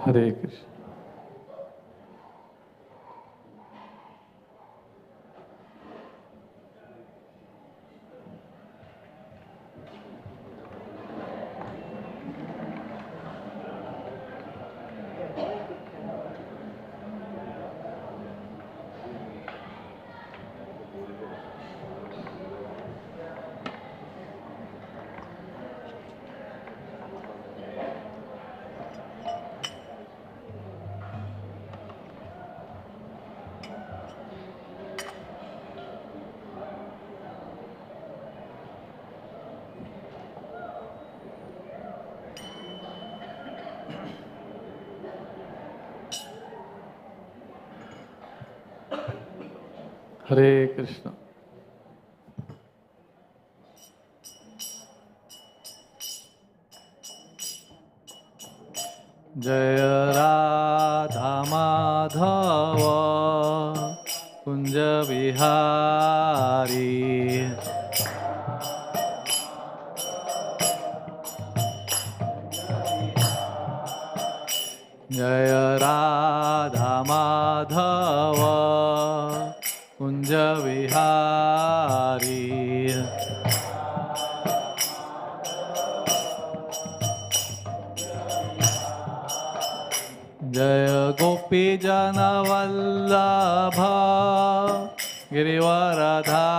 हरे कृष्ण। हरे कृष्ण। जय राधा माधव कुंज विहारी, जय राधा माधव कुंज विहारी, जय गोपी जन वल्लभ गिरिवरधारी,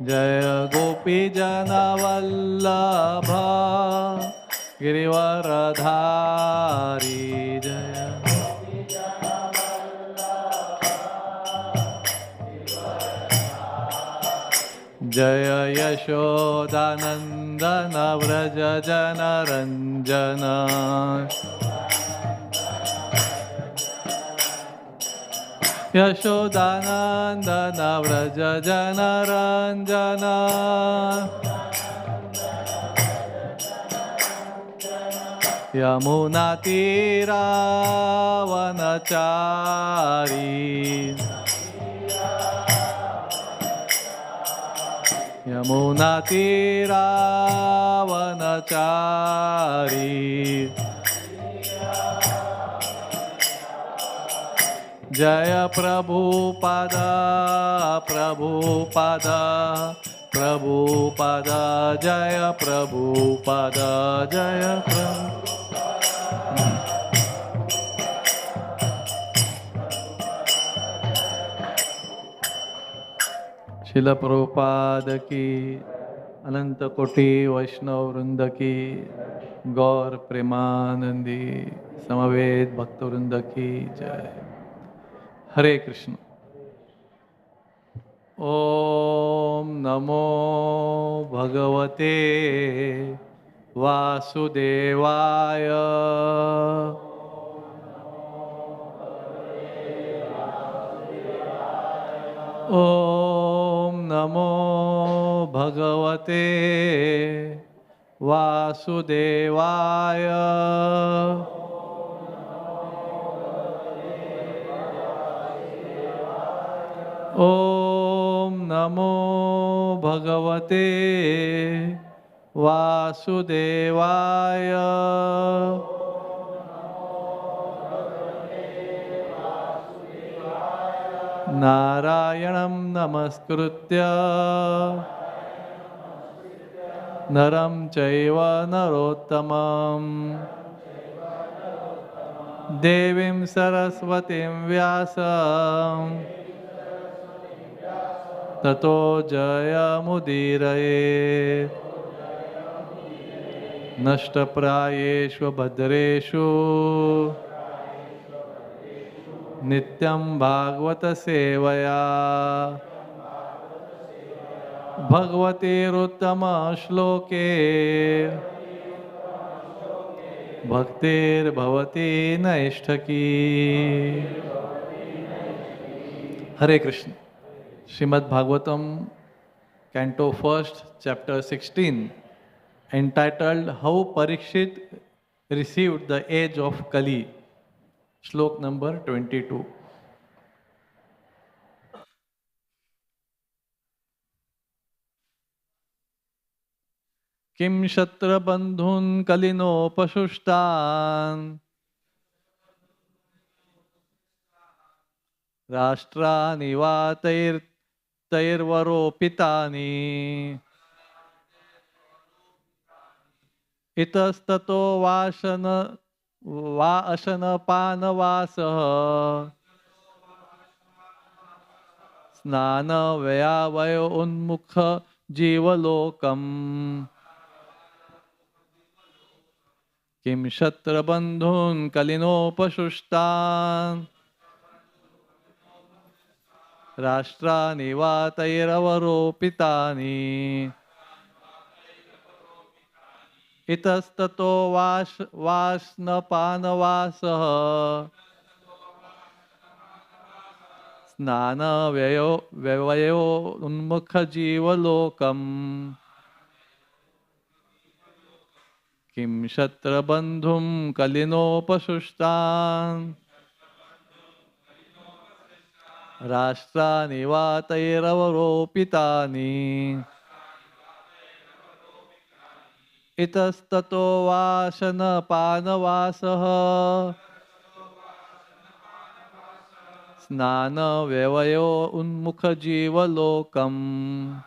जय गोपी जन वल्लभ गिरिवरधारी, जय यशोदानंदन व्रज जनरंजन, यशोदानंदन व्रज जनरंजन, यमुना तीरावनचारी, यमुना तीरावनचारी, जय प्रभुपद प्रभुपद प्रभुपद, जय प्रभुपद जय प्रभु। शिल प्रभुपाद की, अनंत कोटि वैष्णव वृंद की, गौर प्रेमानंदी समवेत भक्त वृंद की जय। हरे कृष्ण। ओम नमो भगवते वासुदेवाय ॐ नमो भगवते वासुदेवाय ॐ नमो भगवते वासुदेवाय नारायणं नमस्कृत्य नरं चैव नरोत्तमं देवीं सरस्वतीं व्यासं ततो जयमुदीरये नष्टप्रायेषु भद्रेषु नित्यं भागवत सेवया भगवतेरुत्तम श्लोके भक्तिर्भवती नैष्ठकी. Hare Krishna. Srimad Bhagavatam, Canto 1st, Chapter 16, entitled How Parikshit Received the Age of Kali. Shlok number 22. Kim Shatra Bandhun Kalino Pashustan Rashtra Nivatir Tairvaropitani Itastato Vashana Vaashana Panavasaha Snana Vyavayo Unmukha Jivalokam Kim Shatra Bandhun Kalino Pashustan Rashtra Nivatairavaro Itastato Vashna Panavasaha Snana Vyavayo Unmukha Jivalokam Kim Shatra Bandhum Kalino Pashustan Rashtra Nivatairavaro Itastato Vashana Panavasaha Snana Vyavayo Unmukha Jivalokam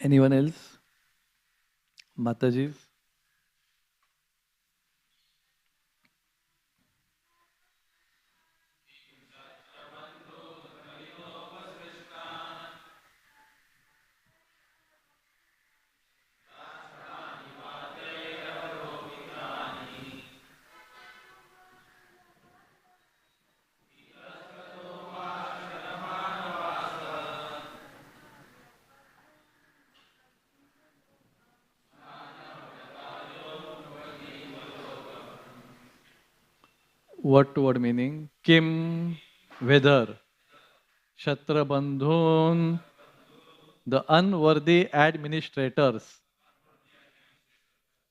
Anyone else? Mataji's? What word meaning? Kim, whether. Shatra Bandhun, the unworthy administrators,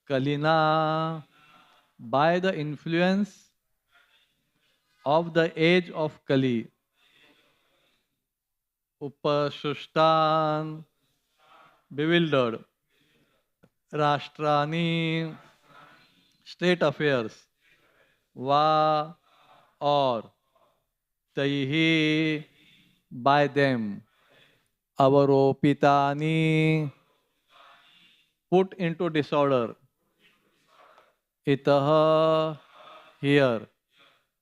Kalina, by the influence of the age of Kali, Upashustan, bewildered, Rashtrani, state affairs, Va, or Taihi, by them, Avaropitani, put into disorder, Itaha, here,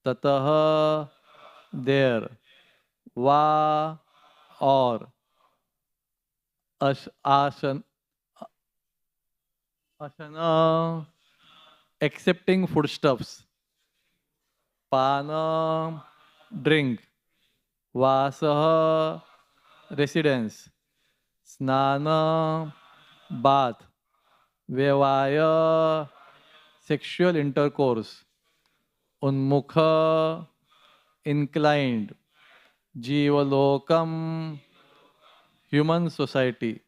Tataha, there, Va, or Asan, Asana, accepting foodstuffs, Pana, drink, Vasaha, residence, Snana, bath, Vyavaya, sexual intercourse, Unmukha, inclined, Jivalokam, human society.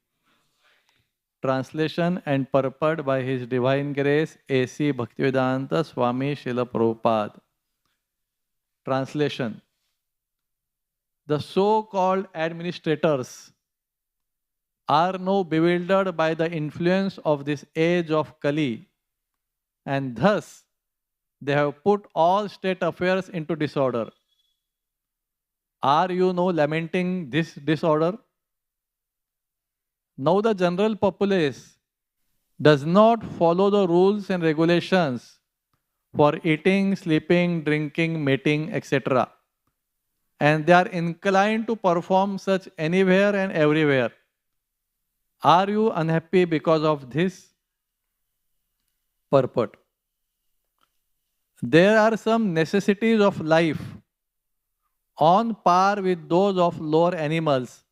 Translation and purport by His Divine Grace A.C. Bhaktivedanta Swami Srila Prabhupada. Translation. The so-called administrators are now bewildered by the influence of this age of Kali, and thus they have put all state affairs into disorder. Are you now lamenting this disorder? Now the general populace does not follow the rules and regulations for eating, sleeping, drinking, mating, etc. And they are inclined to perform such anywhere and everywhere. Are you unhappy because of this? Purport. There are some necessities of life on par with those of lower animals,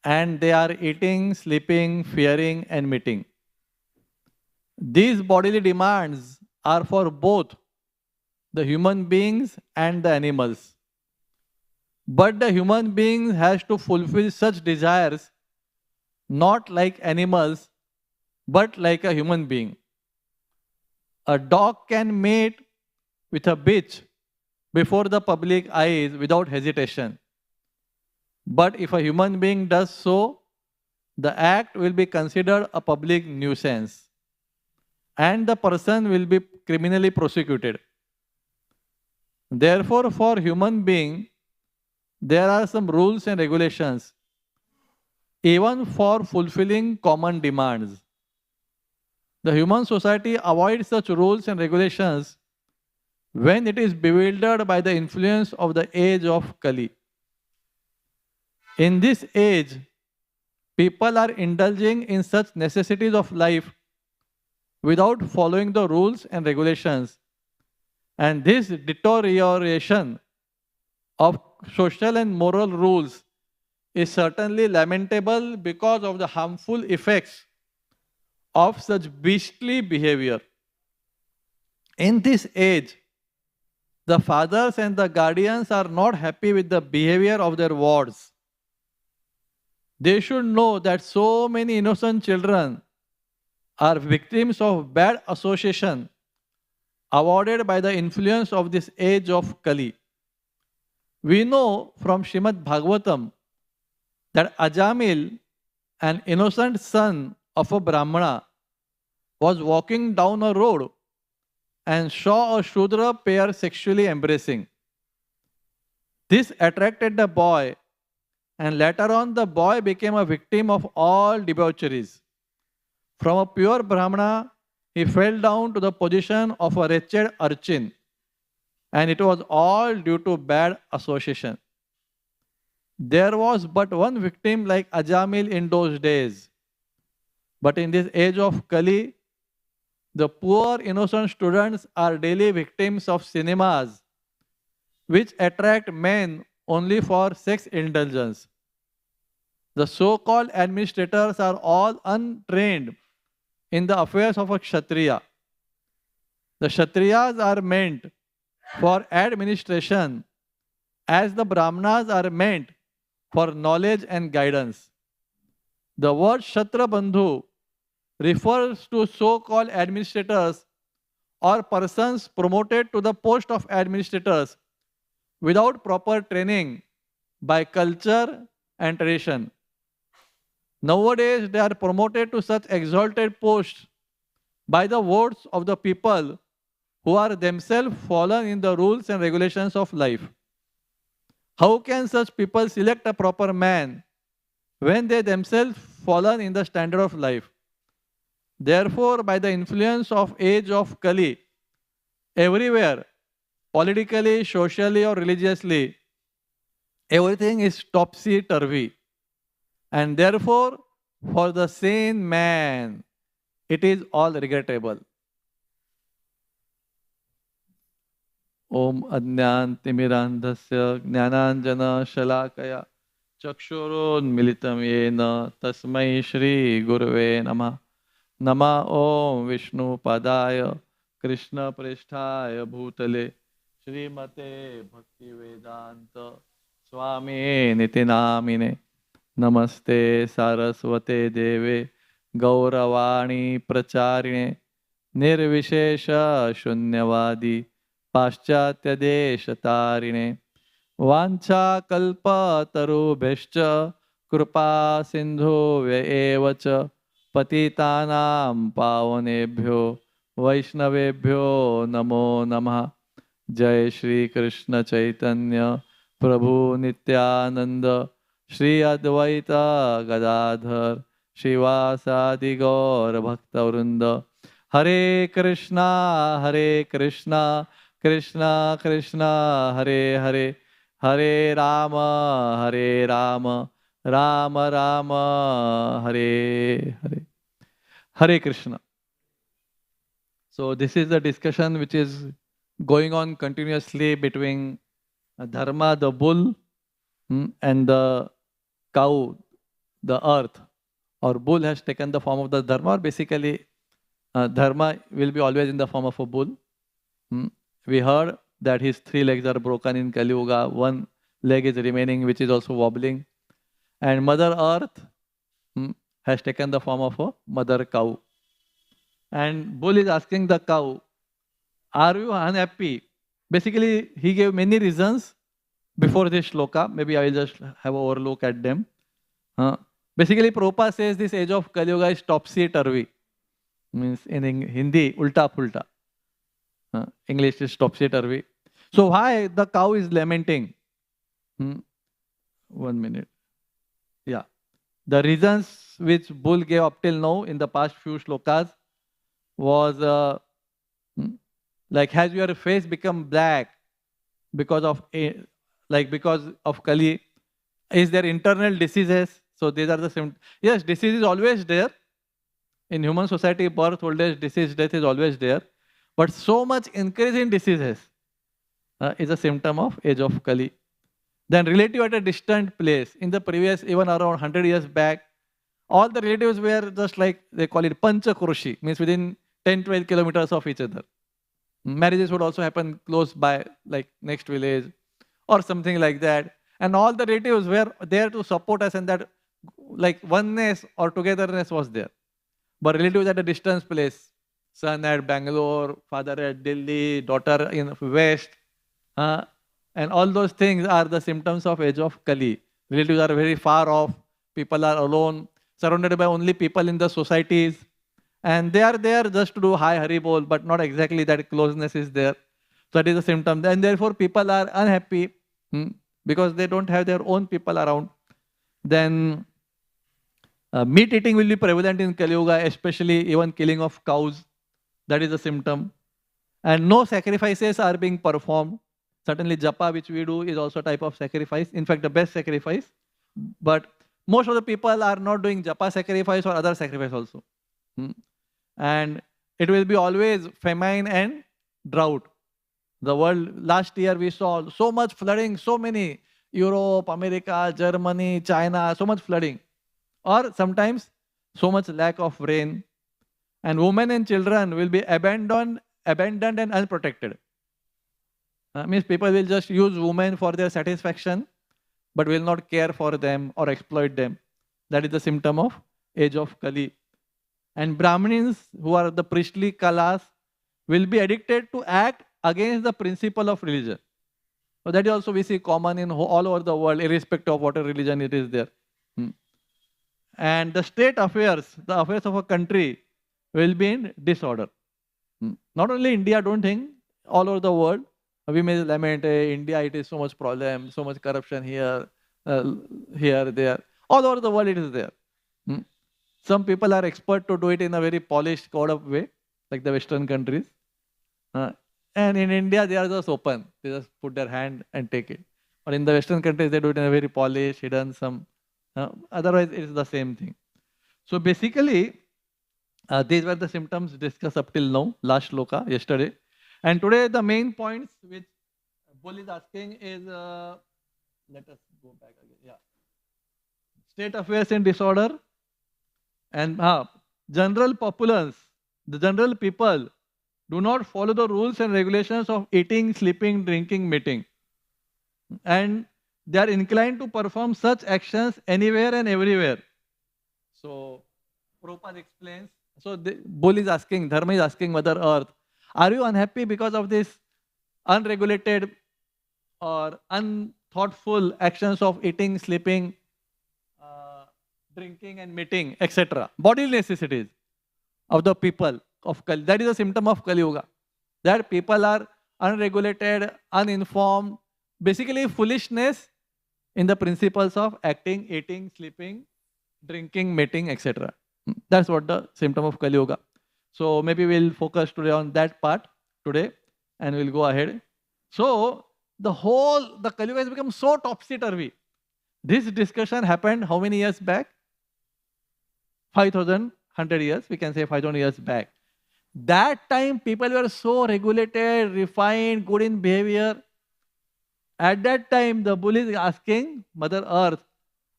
and they are eating, sleeping, fearing, and mating. These bodily demands are for both the human beings and the animals. But the human being has to fulfill such desires not like animals, but like a human being. A dog can mate with a bitch before the public eyes without hesitation. But if a human being does so, the act will be considered a public nuisance, and the person will be criminally prosecuted. Therefore, for human being, there are some rules and regulations, even for fulfilling common demands. The human society avoids such rules and regulations when it is bewildered by the influence of the age of Kali. In this age, people are indulging in such necessities of life without following the rules and regulations. And this deterioration of social and moral rules is certainly lamentable because of the harmful effects of such beastly behavior. In this age, the fathers and the guardians are not happy with the behavior of their wards. They should know that so many innocent children are victims of bad association awarded by the influence of this age of Kali. We know from Srimad Bhagavatam that Ajamil, an innocent son of a Brahmana, was walking down a road and saw a Shudra pair sexually embracing. This attracted the boy, and later on the boy became a victim of all debaucheries. From a pure Brahmana, he fell down to the position of a wretched urchin, and it was all due to bad association. There was but one victim like Ajamil in those days. But in this age of Kali, the poor innocent students are daily victims of cinemas, which attract men only for sex indulgence. The so-called administrators are all untrained in the affairs of a Kshatriya. The Kshatriyas are meant for administration, as the Brahmanas are meant for knowledge and guidance. The word Kshatriya Bandhu refers to so-called administrators or persons promoted to the post of administrators without proper training by culture and tradition. Nowadays, they are promoted to such exalted posts by the votes of the people who are themselves fallen in the rules and regulations of life. How can such people select a proper man when they themselves fallen in the standard of life? Therefore, by the influence of age of Kali, everywhere, politically, socially or religiously, everything is topsy-turvy. And therefore, for the sane man, it is all regrettable. Om Adnyantimirandhasya Jnananjana Shalakaya Chakshurunmilitam Yena Tasmai Shri Gurave Namah. Nama Om Vishnu Padaya Krishna Pristhaya Bhutale Srimate Bhakti Vedanta Swami Nitinamine Namaste Saraswate Deve Gauravani Pracharine Nirvishesha Shunyavadi Paschatya Deshatarine Vancha Kalpa Tarubhescha Krupa Sindhu Evacha Patitanam Pavanebhyo Vaishnavebhyo Namo Namah. Jai Shri Krishna Chaitanya Prabhu Nityananda Shri Advaita Gadadhar Shivasadi Gaur Bhakta Vrinda. Hare Krishna Krishna Krishna Hare Hare Hare Rama Rama Rama Hare Hare. Hare Krishna. So this is the discussion which is going on continuously between Dharma, the bull, and the cow, the earth. Or bull has taken the form of the Dharma, or basically Dharma will be always in the form of a bull. We heard that his 3 legs are broken in Kali Yuga, 1 leg is remaining which is also wobbling. And Mother Earth has taken the form of a mother cow. And bull is asking the cow, are you unhappy? Basically, he gave many reasons before this shloka. Maybe I will just have an overlook at them. Basically, Prabhupada says this age of Kali Yuga is topsy-turvy. Means in Hindi, ulta-pulta. English is topsy-turvy. So why the cow is lamenting? 1 minute. Yeah. The reasons which bull gave up till now in the past few shlokas was like, has your face become black because of Kali? Is there internal diseases? So these are the symptoms. Yes, disease is always there. In human society, birth, old age, disease, death is always there. But so much increase in diseases is a symptom of age of Kali. Then relative at a distant place. In the previous, even around 100 years back, all the relatives were just like, they call it Pancha Kurushi, means within 10-12 kilometers of each other. Marriages would also happen close by, like next village or something like that. And all the relatives were there to support us, and that like oneness or togetherness was there. But relatives at a distant place, son at Bangalore, father at Delhi, daughter in West, and all those things are the symptoms of age of Kali. Relatives are very far off, people are alone, surrounded by only people in the societies, and they are there just to do Hi Hari Bol, but not exactly that closeness is there. So that is a symptom. And therefore people are unhappy because they don't have their own people around. Then meat eating will be prevalent in Kali Yuga, especially even killing of cows. That is a symptom. And no sacrifices are being performed. Certainly japa, which we do, is also a type of sacrifice. In fact, the best sacrifice. But most of the people are not doing japa sacrifice or other sacrifice also. And it will be always famine and drought. The world, last year we saw so much flooding, so many, Europe, America, Germany, China, so much flooding. Or sometimes so much lack of rain. And women and children will be abandoned and unprotected. Means people will just use women for their satisfaction, but will not care for them or exploit them. That is the symptom of age of Kali. And Brahmins, who are the priestly class, will be addicted to act against the principle of religion. So that is also we see common in all over the world, irrespective of what religion it is there. And the state affairs, the affairs of a country, will be in disorder. Not only India, don't think, all over the world. We may lament, India, it is so much problem, so much corruption here, there. All over the world it is there. Some people are expert to do it in a very polished, code of way, like the Western countries. And in India, they are just open. They just put their hand and take it. But in the Western countries, they do it in a very polished, hidden, some. Otherwise, it is the same thing. So basically, these were the symptoms discussed up till now, last shloka, yesterday. And today, the main points which Bull is asking is, let us go back again. Yeah. State affairs in disorder. And general populace, the general people, do not follow the rules and regulations of eating, sleeping, drinking, mating. And they are inclined to perform such actions anywhere and everywhere. So, Prabhupada explains. So, Bull is asking, Dharma is asking Mother Earth, are you unhappy because of this unregulated or unthoughtful actions of eating, sleeping, drinking and mating, etc. Bodily necessities of the people of Kali. That is a symptom of Kali Yuga. That people are unregulated, uninformed, basically foolishness in the principles of acting, eating, sleeping, drinking, mating, etc. That's what the symptom of Kali Yuga. So maybe we'll focus today on that part today and we'll go ahead. So the Kali Yuga has become so topsy-turvy. This discussion happened how many years back? 5,100 years, we can say 5,000 years back. That time people were so regulated, refined, good in behavior. At that time the Bull is asking Mother Earth,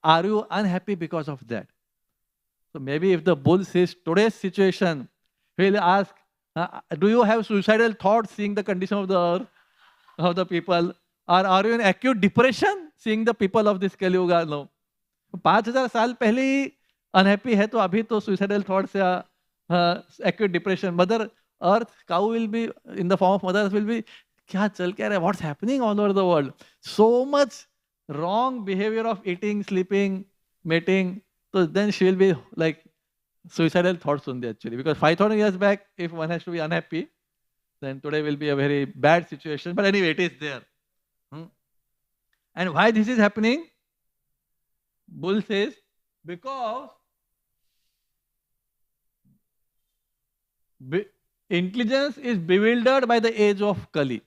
are you unhappy because of that? So maybe if the Bull sees today's situation, he will ask, do you have suicidal thoughts seeing the condition of the earth, of the people? Or are you in acute depression seeing the people of this Kali Yuga? No. 5,000 साल पहले ही unhappy है तो अभी तो suicidal thoughts या acute depression. Mother Earth, cow will be in the form of Mother Earth will be क्या चल क्या रहा है? What's happening all over the world? So much wrong behavior of eating, sleeping, mating. So then she will be like suicidal thoughts only actually. Because 5,000 years back, if one has to be unhappy, then today will be a very bad situation. But anyway, it is there. And why this is happening? Bull says, because intelligence is bewildered by the age of Kali.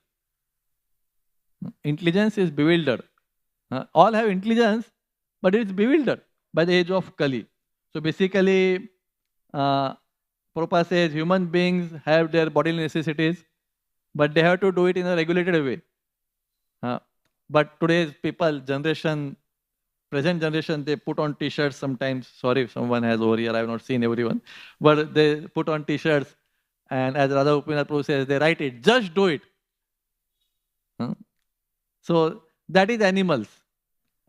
Intelligence is bewildered. All have intelligence, but it is bewildered by the age of Kali. So basically, Prabhupada says human beings have their bodily necessities, but they have to do it in a regulated way. But today's people, present generation, they put on t-shirts sometimes. Sorry if someone has over here, I have not seen everyone. But they put on t-shirts and as Radha Gopinath Prabhu says, they write it, just do it. So that is animals.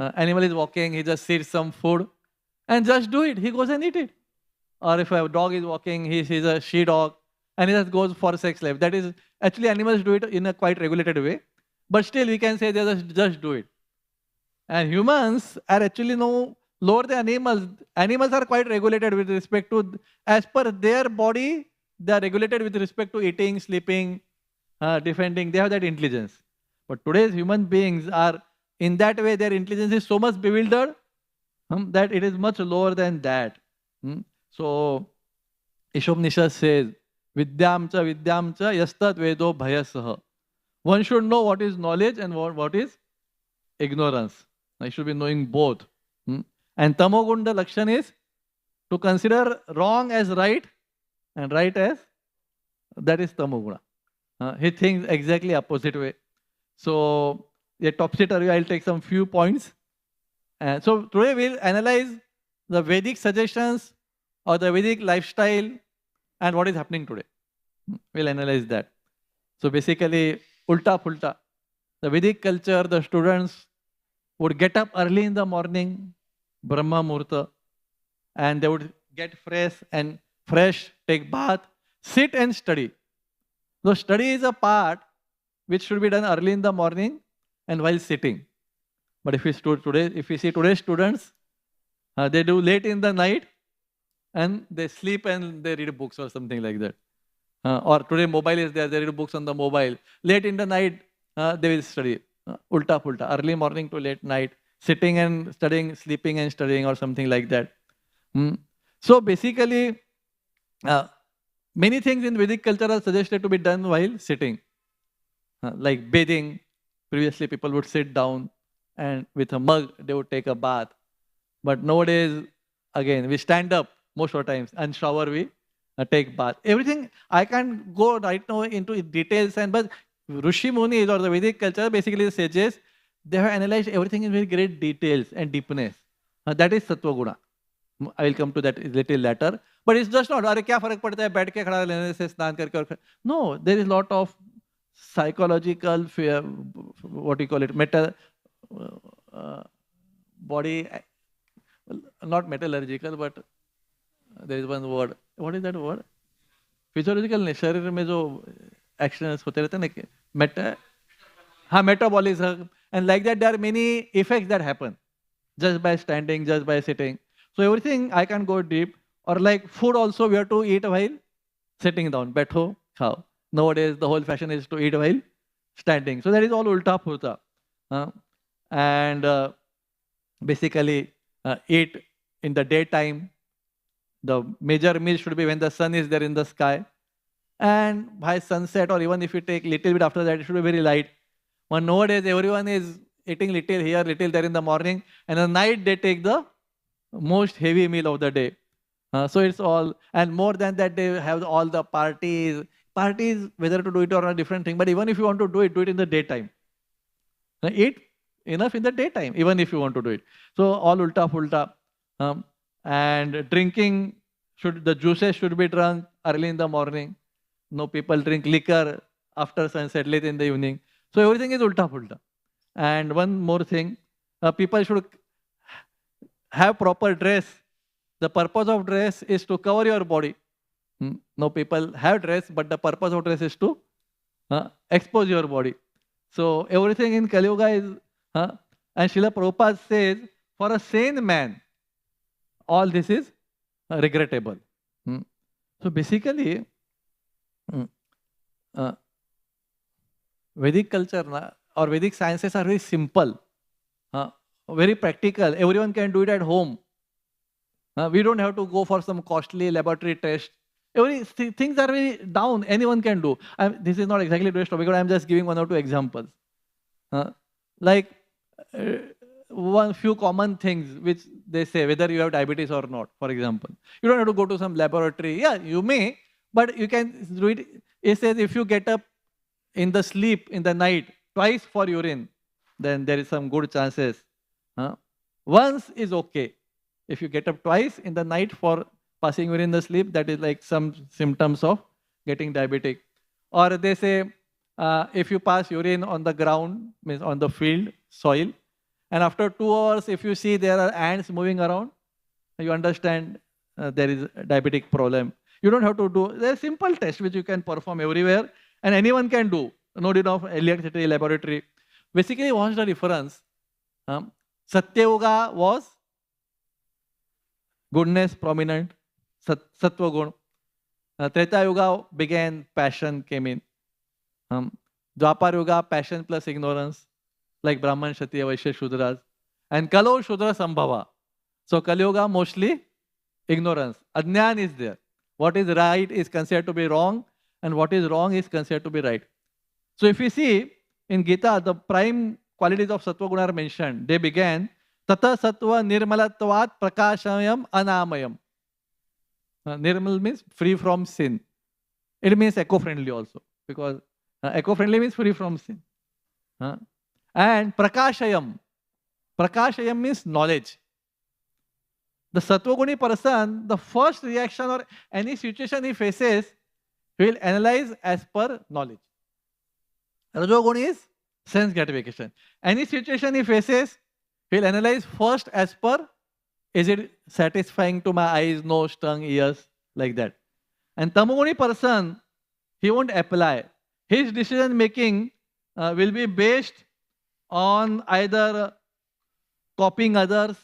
Animal is walking, he just sees some food and just do it. He goes and eat it. Or if a dog is walking, he sees a she-dog and he just goes for sex life. That is, actually animals do it in a quite regulated way. But still we can say they just do it. And humans are actually no lower than animals. Animals are quite regulated with respect to, as per their body, they are regulated with respect to eating, sleeping, defending. They have that intelligence. But today's human beings are, in that way, their intelligence is so much bewildered that it is much lower than that. So, Ishopnishad says, Vidyamcha yastat vedo bhayasaha. One should know what is knowledge and what is ignorance. I should be knowing both. And Tamogunda Lakshan is to consider wrong as right and right as, that is Tamoguna. He thinks exactly opposite way. So, a topsy-turvy, I'll take some few points. So, today we'll analyze the Vedic suggestions or the Vedic lifestyle and what is happening today. We'll analyze that. So, basically, ulta pulta. The Vedic culture, the students would get up early in the morning, Brahma Murta, and they would get fresh, take bath, sit and study. So study is a part which should be done early in the morning and while sitting. But if we see today's students, they do late in the night and they sleep and they read books or something like that. Or today mobile is there, they read books on the mobile. Late in the night, they will study. Ulta pulta, early morning to late night, sitting and studying, sleeping and studying or something like that. So basically, many things in Vedic culture are suggested to be done while sitting. Like bathing, previously people would sit down and with a mug they would take a bath. But nowadays, again, we stand up most of the times and shower, we take bath. Everything, I can't go right now into details, but Rishi Munis or the Vedic culture, basically the sages, they have analyzed everything in very great details and deepness. That is Sattva Guna. I will come to that a little later. But it's just not, अरे क्या फर्क पड़ता है बैठ के खड़ा लेने से स्नान करके और no, there is a lot of psychological fear, what do you call it, body, not metallurgical, but there is one word. What is that word? Physiological नहीं, शरीर में जो actions होते रहते हैं ना, metabolism, and like that there are many effects that happen just by standing, just by sitting. So everything I can go deep. Or like food also, we have to eat while sitting down. Baitho, khao. Nowadays the whole fashion is to eat while standing. So that is all ulta purta. And basically eat in the daytime. The major meal should be when the sun is there in the sky. And by sunset, or even if you take little bit after that, it should be very light. But nowadays everyone is eating little here, little there in the morning. And at night they take the most heavy meal of the day. So it's all, and more than that, they have all the parties. Parties, whether to do it or not, different thing. But even if you want to do it in the daytime. Eat enough in the daytime, even if you want to do it. So all ulta fulta. And drinking, the juices should be drunk early in the morning. No people drink liquor after sunset, late in the evening. So everything is ulta fulta. And one more thing, people should have proper dress. The purpose of dress is to cover your body. No, people have dress, but the purpose of dress is to expose your body. So everything in Kali Yuga is, and Srila Prabhupada says, for a sane man, all this is regrettable. So basically, Vedic culture or Vedic sciences are very simple, very practical. Everyone can do it at home. We don't have to go for some costly laboratory test. Things are very down. Anyone can do. This is not exactly today's topic, but I'm just giving one or two examples. Like one few common things which they say, whether you have diabetes or not, for example. You don't have to go to some laboratory. Yeah, you may, but you can do it. It says if you get up in the sleep in the night twice for urine, then there is some good chances. Once is okay. If you get up twice in the night for passing urine in the sleep, that is like some symptoms of getting diabetic. Or they say, if you pass urine on the ground, means on the field, soil, and after 2 hours, if you see there are ants moving around, you understand there is a diabetic problem. You don't have to do, there are simple tests which you can perform everywhere, and anyone can do. No need of electricity laboratory. Basically, what's the difference? Satya Yuga was goodness prominent, Sattva Gun. Treta Yuga began, passion came in. Dwapar Yuga, passion plus ignorance, like Brahman, Kshatriya, Vaishya, Shudras. And Kalo, Shudra, Sambhava. So Kali Yuga, mostly ignorance. Ajnan is there. What is right is considered to be wrong, and what is wrong is considered to be right. So if we see in Gita, the prime qualities of Sattva Guna are mentioned. They began, Tata Sattva Nirmalatvat Prakashayam Anamayam. Nirmal means free from sin. It means eco-friendly also, because eco-friendly means free from sin. And Prakashayam. Prakashayam means knowledge. The Sattva-guni person, the first reaction or any situation he faces, he will analyze as per knowledge. Rajoguni is sense gratification. Any situation he faces, he will analyze first as per Is it satisfying to my eyes, nose, tongue, ears, like that? And tamoguni person, he won't apply. His decision making will be based on either copying others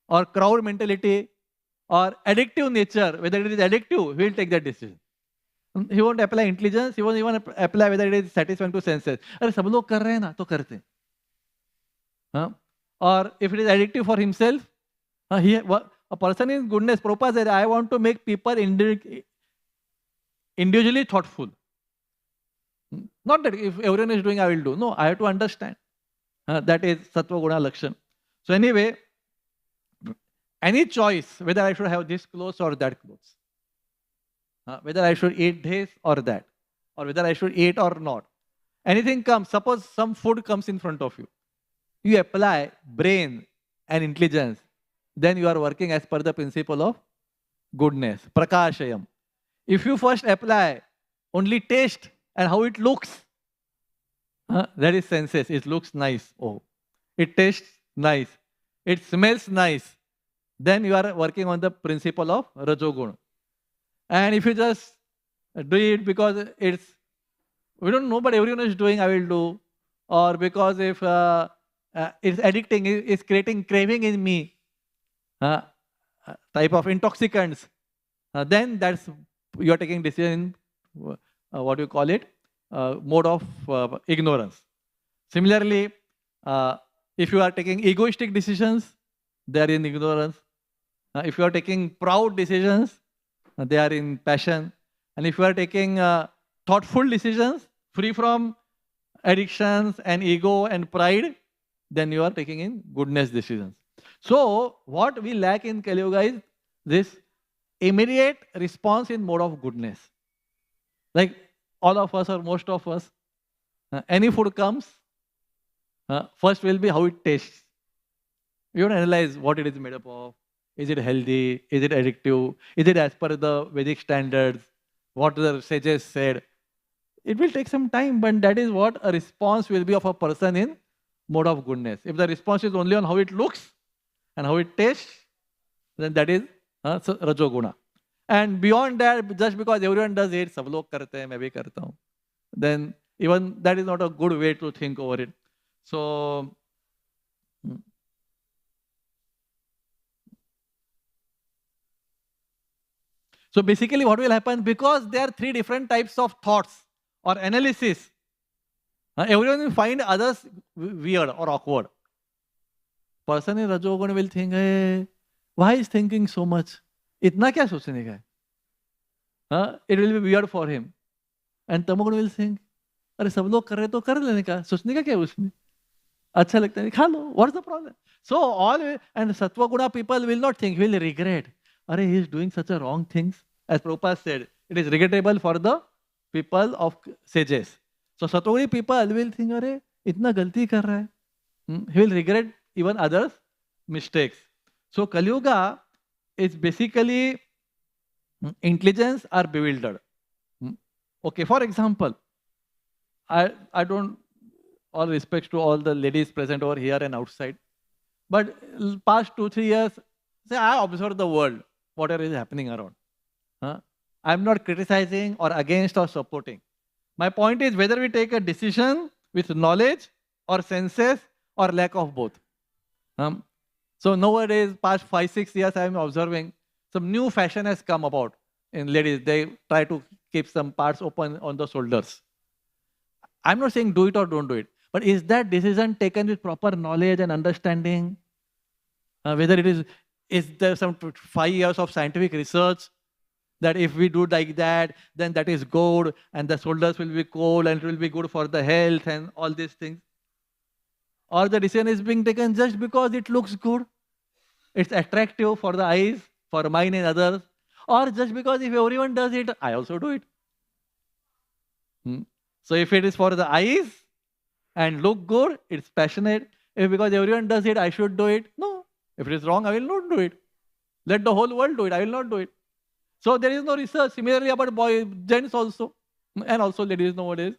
or crowd mentality or addictive nature. Whether it is addictive, he will take that decision. He won't apply intelligence. He won't even apply whether it is satisfying to senses. अरे सब लोग कर रहे हैं ना तो करते हैं. Or if it is addictive for himself, a person in goodness, Prabhupada said, I want to make people individually thoughtful. Not that if everyone is doing, I will do. No, I have to understand. That is Sattva Guna Lakshan. So anyway, any choice, whether I should have this clothes or that clothes, whether I should eat this or that, or whether I should eat or not, anything comes, suppose some food comes in front of you, you apply brain and intelligence, then you are working as per the principle of goodness, prakashayam. If you first apply only taste and how it looks, that is senses. It looks nice. Oh, it tastes nice. It smells nice. Then you are working on the principle of Rajogun. And if you just do it because we don't know, but everyone is doing, I will do. Or because if it's addicting, it's creating craving in me, type of intoxicants, then that's, you are taking decision, what do you call it, mode of ignorance. Similarly, if you are taking egoistic decisions, they are in ignorance. If you are taking proud decisions, they are in passion. And if you are taking thoughtful decisions, free from addictions and ego and pride, then you are taking in goodness decisions. So what we lack in Kali Yuga is this immediate response in mode of goodness. Like all of us or most of us, any food comes, first will be how it tastes. You don't analyze what it is made up of. Is it healthy? Is it addictive? Is it as per the Vedic standards? What the sages said? It will take some time, but that is what a response will be of a person in mode of goodness. If the response is only on how it looks and how it tastes, then that is Rajoguna. And beyond that, just because everyone does it, sab log karte hain, main bhi karta hu, then even that is not a good way to think over it. So, basically what will happen, because there are three different types of thoughts or analysis, everyone will find others weird or awkward. Person in Rajoguna will think, hey, why is thinking so much? Itna kya sochne ka hai? It will be weird for him. And Tamoguna will think, अरे सब लोग कर रहे तो कर लेने का, सोचने का क्या उसमें, अच्छा लगता है खा लो, what's the problem? So all, and Sattva Guna people will not think, will regret, अरे he is doing such a wrong things. As Prabhupada said, it is regrettable for the people of sages. So Sattva Guna people will think, अरे इतना गलती कर रहा है, he will regret even others' mistakes. So Kali Yuga is basically intelligence are bewildered. Okay, for example, I don't, all respects to all the ladies present over here and outside, but past 2-3 years, say I observe the world, whatever is happening around. I'm not criticizing or against or supporting. My point is whether we take a decision with knowledge or senses or lack of both. So nowadays, past 5-6 years, I am observing some new fashion has come about in ladies. They try to keep some parts open on the shoulders. I'm not saying do it or don't do it, but is that decision taken with proper knowledge and understanding? Whether it is there some 5 years of scientific research that if we do like that, then that is good, and the shoulders will be cold and it will be good for the health and all these things? Or the decision is being taken just because it looks good, it's attractive for the eyes, for mine and others, or just because if everyone does it, I also do it. So if it is for the eyes and look good, it's passionate. If because everyone does it, I should do it. No. If it is wrong, I will not do it. Let the whole world do it. I will not do it. So there is no research. Similarly about boys, gents also, and also ladies nowadays.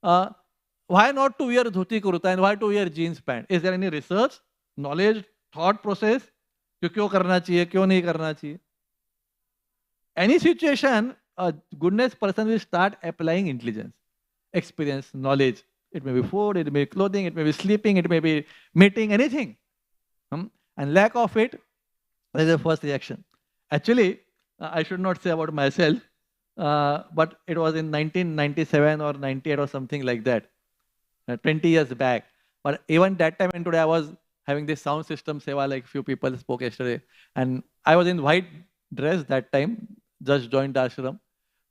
Why not to wear dhoti kurta and why to wear jeans pant? Is there any research, knowledge, thought process कि क्यों करना चाहिए, क्यों नहीं करना चाहिए. Any situation, a goodness person will start applying intelligence, experience, knowledge. It may be food, it may be clothing, it may be sleeping, it may be meeting, anything. And lack of it is the first reaction. Actually, I should not say about myself, but it was in 1997 or 98 or something like that, 20 years back. But even that time and today, I was having this sound system seva, like few people spoke yesterday. And I was in white dress that time, just joined the ashram.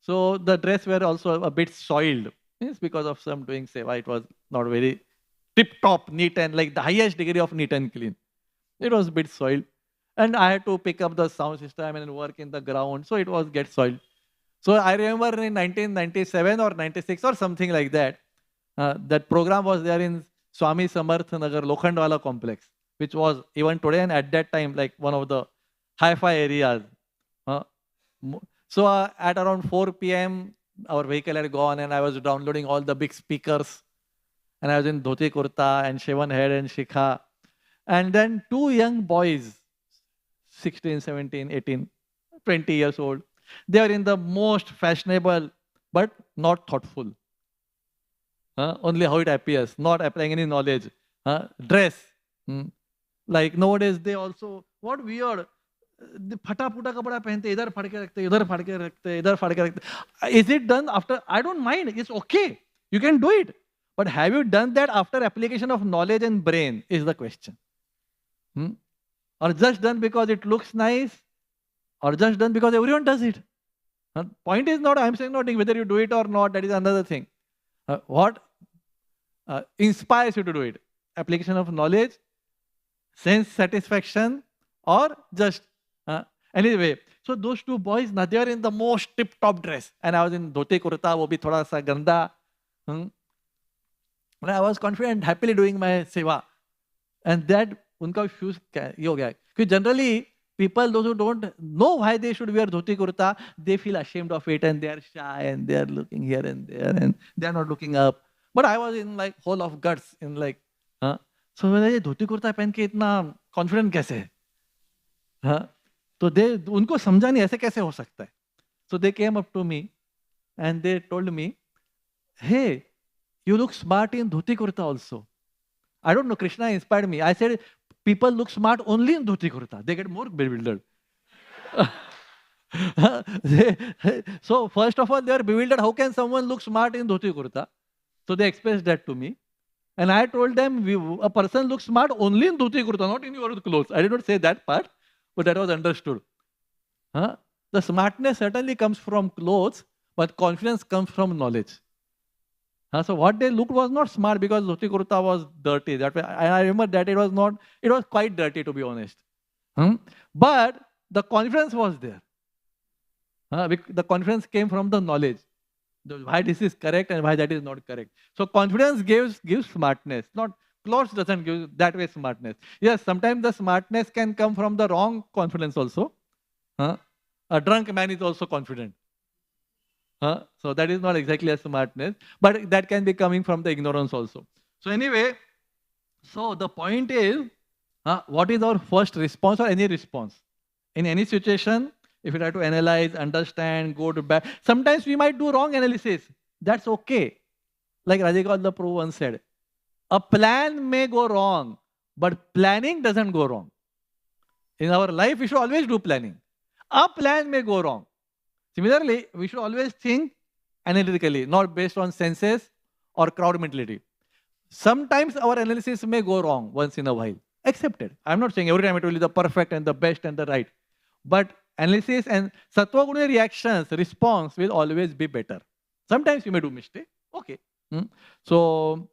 So the dress were also a bit soiled. It's because of some doing seva. It was not very tip-top, neat and like the highest degree of neat and clean. It was a bit soiled. And I had to pick up the sound system and work in the ground. So it was get soiled. So I remember in 1997 or 96 or something like that, that program was there in Swami Samarth Nagar Lokhandwala complex, which was even today and at that time like one of the hi-fi areas. So at around 4 p.m., our vehicle had gone and I was downloading all the big speakers. And I was in dhoti kurta and shaven head and shikha. And then two young boys, 16, 17, 18, 20 years old, they are in the most fashionable but not thoughtful. Only how it appears, not applying any knowledge. Dress. Like nowadays they also, what weird, फटा फूटा कपड़ा पहनते, इधर फाड़ के रखते, इधर फाड़ के रखते, इधर फाड़ के रखते. Is it done after? I don't mind. It's okay. You can do it. But have you done that after application of knowledge and brain is the question. Or just done because it looks nice, or just done because everyone does it. Point is not, I'm saying not whether you do it or not, that is another thing. What inspires you to do it? Application of knowledge, sense satisfaction, or just anyway. So those two boys, they are in the most tip-top dress, and I was in dhoti kurta, wo bhi thoda sa ganda. And I was confident, happily doing my seva, and that unka fuse ye ho gaya. Because generally people, those who don't know why they should wear dhoti kurta, they feel ashamed of it and they are shy and they are looking here and there and they are not looking up. But I was in like whole of guts in like, so ये धोती कुर्ता पहन के इतना confident कैसे है? तो उनको समझा नहीं ऐसे कैसे हो सकता है. So they came up to me and they told me, hey, you look smart in dhoti kurta also. I don't know, Krishna inspired me. I said, people look smart only in dhoti kurta. They get more bewildered. So first of all, they are bewildered. How can someone look smart in dhoti kurta? So they expressed that to me. And I told them, a person looks smart only in dhoti kurta, not in your clothes. I did not say that part, but that was understood. The smartness certainly comes from clothes, but confidence comes from knowledge. So what they looked was not smart because dhoti kurta was dirty. That way, I remember that it was quite dirty, to be honest. But the confidence was there. The confidence came from the knowledge. Why this is correct and why that is not correct. So confidence gives smartness. Not clothes doesn't give that way smartness. Yes, sometimes the smartness can come from the wrong confidence also. A drunk man is also confident. So that is not exactly a smartness, but that can be coming from the ignorance also. So anyway, so the point is, what is our first response or any response? In any situation, if you try to analyze, understand, go to back, sometimes we might do wrong analysis. That's okay. Like Radha Gopal Prabhu once said, a plan may go wrong, but planning doesn't go wrong. In our life, we should always do planning. A plan may go wrong. Similarly, we should always think analytically, not based on senses or crowd mentality. Sometimes our analysis may go wrong once in a while. Accepted. I'm not saying every time it will be the perfect and the best and the right. But analysis and sattva guna reactions, response will always be better. Sometimes you may do mistake. Okay. So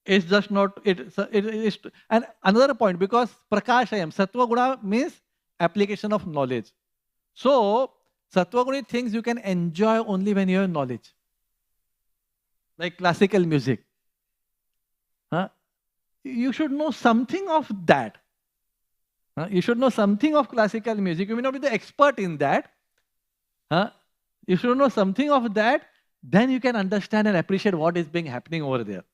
it's just not, it is, and another point, because prakashayam, sattva guna means application of knowledge. So sattva guna things you can enjoy only when you have knowledge. Like classical music. You should know something of that. You should know something of classical music. You may not be the expert in that. You should know something of that. Then you can understand and appreciate what is being happening over there.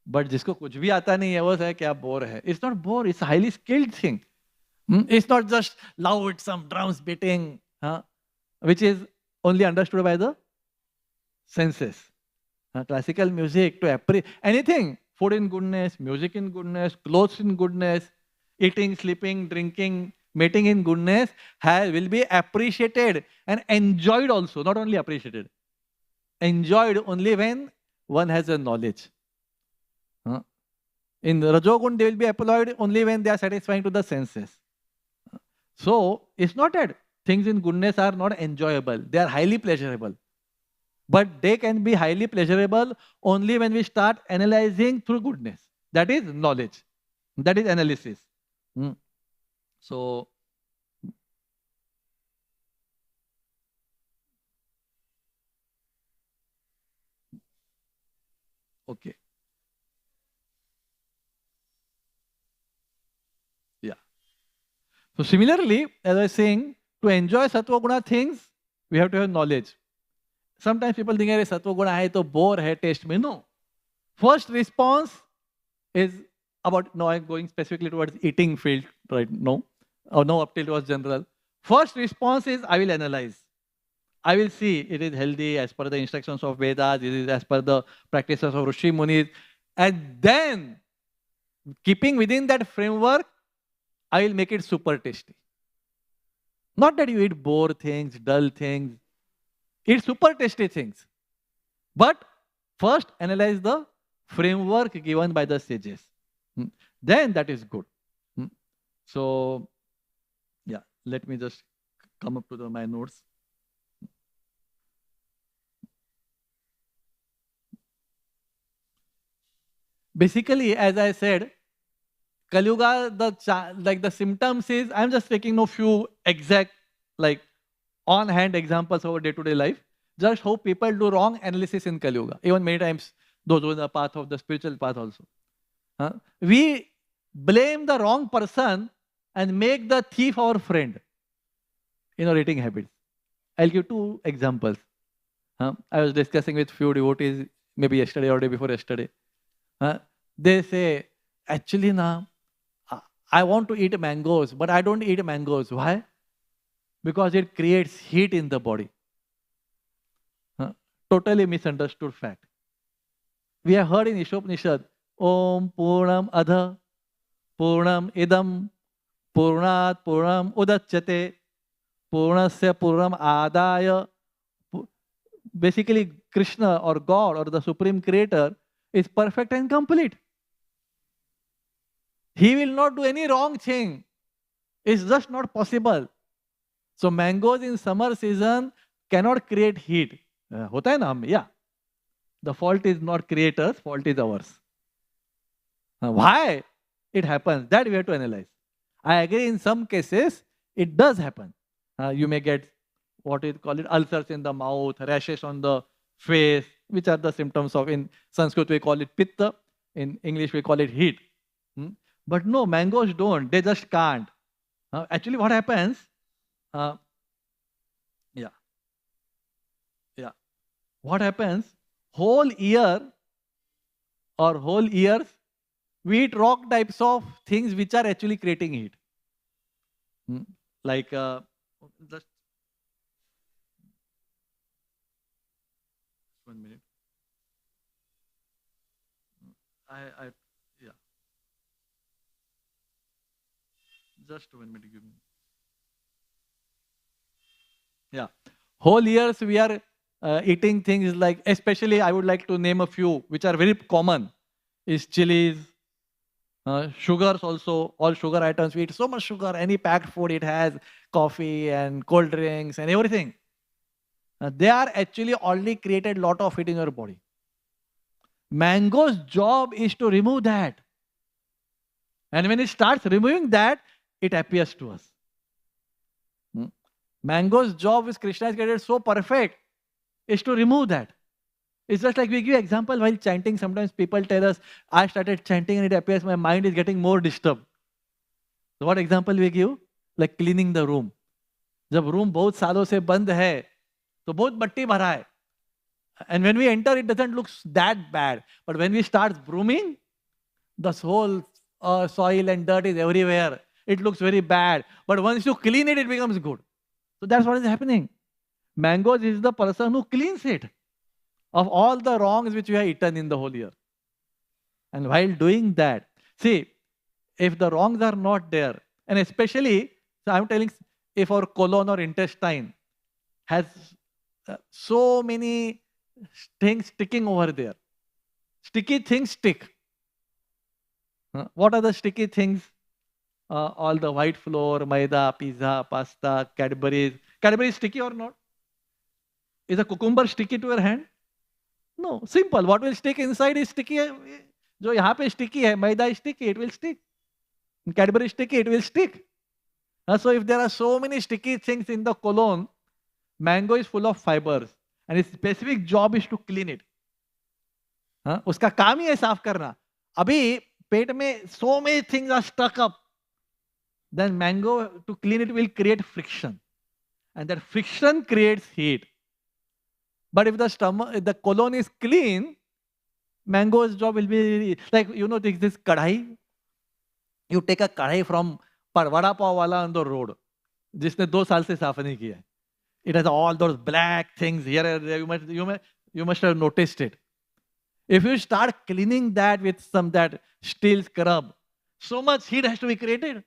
But जिसको कुछ भी आता नहीं है वो है क्या bore है. It's not bore, it's highly skilled thing. It's not just loud some drums beating, which is only understood by the senses. Classical music to appreciate anything, food in goodness, music in goodness, clothes in goodness, eating, sleeping, drinking, mating in goodness will be appreciated and enjoyed also, not only appreciated. Enjoyed only when one has a knowledge. In Rajogun, they will be employed only when they are satisfying to the senses. So, it's not that things in goodness are not enjoyable. They are highly pleasurable. But they can be highly pleasurable only when we start analyzing through goodness. That is knowledge. That is analysis. So, okay. Yeah. So, similarly, as I was saying, to enjoy Sattva Guna things, we have to have knowledge. Sometimes people think, Sattva Guna hai to bore hai taste mein. No. First response is about, no, I'm going specifically towards eating field right now, or no, up till towards general. First response is, I will analyze. I will see it is healthy as per the instructions of Vedas, it is as per the practices of Rishi Munis. And then, keeping within that framework, I will make it super tasty. Not that you eat bore things, dull things. Eat super tasty things. But first, analyze the framework given by the sages. Then that is good. So, yeah, let me just come up to my notes. Basically, as I said, Kali Yuga, the symptoms is, I'm just taking a few exact, on-hand examples of day-to-day life. Just how people do wrong analysis in Kali Yuga. Even many times, those who are the path of the spiritual path also. We blame the wrong person and make the thief our friend in our eating habits. I'll give 2 examples. I was discussing with few devotees maybe yesterday or day before yesterday. They say, actually, I want to eat mangoes, but I don't eat mangoes. Why? Because it creates heat in the body. Totally misunderstood fact. We have heard in Ishopanishad, Om Purnam Adha, Purnam Idam, Purnat Purnam Udachyate, Purnasya Purnam Adaya. Basically, Krishna or God or the Supreme Creator is perfect and complete. He will not do any wrong thing. It's just not possible. So mangoes in summer season cannot create heat. Hota hai na? Yeah. The fault is not creators, fault is ours. Why it happens? That we have to analyze. I agree in some cases it does happen. You may get what is called ulcers in the mouth, rashes on the face, which are the symptoms of, in Sanskrit we call it pitta, in English we call it heat. But no, mangoes don't, they just can't. Actually what happens, what happens, whole year or whole years, we eat wrong types of things which are actually creating heat. Just 1 minute. Yeah. Just 1 minute, give me. Yeah. Whole years we are eating things like, especially I would like to name a few which are very common, is chilies, sugars also, all sugar items. We eat so much sugar, any packed food it has, coffee and cold drinks and everything. They are actually already created lot of it in your body. Mango's job is to remove that. And when it starts removing that, it appears to us. Mango's job is, Krishna has created so perfect, is to remove that. It's just like we give example while chanting. Sometimes people tell us, I started chanting and it appears my mind is getting more disturbed. So what example we give? Like cleaning the room. जब room बहुत सालों से बंद है, तो बहुत मट्टी भरा है. And when we enter, it doesn't look that bad. But when we start brooming, the whole soil and dirt is everywhere. It looks very bad. But once you clean it, it becomes good. So that's what is happening. Mangoes is the person who cleans it of all the wrongs which you have eaten in the whole year. And while doing that, see, if the wrongs are not there, and especially, so I'm telling, if our colon or intestine has so many things sticking over there, sticky things stick. What are the sticky things? All the white flour, maida, pizza, pasta, Cadbury's. Cadbury sticky or not? Is a cucumber sticky to your hand? No, simple. What will stick inside is sticky. जो यहाँ पे sticky है, maida is sticky, it will stick. Cadbury is sticky, it will stick. So if there are so many sticky things in the colon, mango is full of fibers and its specific job is to clean it. उसका काम ही है साफ करना. अभी पेट में so many things are stuck up. Then mango, to clean it, will create friction. And that friction creates heat. But if the stomach, if the colon is clean, mango's job will be like, you know, this kadhai. You take a kadhai from vada pav wala on the road, जिसने 2 साल से साफ नहीं किया है. It has all those black things here and there. You must have noticed it. If you start cleaning that with some that steel scrub, so much heat has to be created.